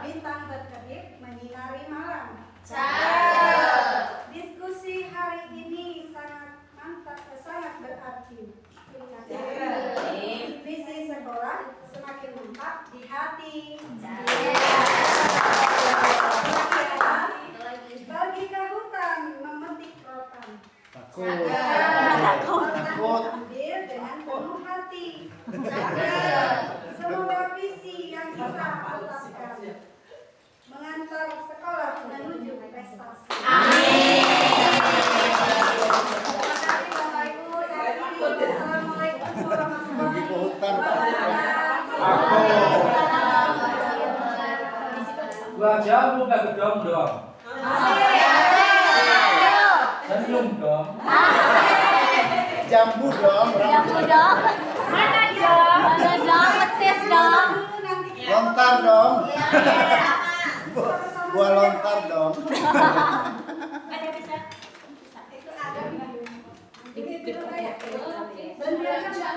Bintang berkedip menyinari malam. Diskusi hari ini sangat mantap, sangat berarti. Visi sekolah semakin mantap di hati. Pergi ke hutan memetik rotan. Takut. Ambil dengan penuh hati. Semoga visi yang kita tetapkan mengantar sekolah menuju prestasi. Amin. Terima kasih Bapak Ibu. Saya akhiri. Wassalamualaikum warahmatullahi wabarakatuh. Gua jamu gak gedong dong. Senyum dong. Jambu dong. Jambu dong. Mana dong? Petis dong. Lontar dong. Buah lontar dong. Ada bisa. Itu ada. Ini dulu ya. Dan biarkan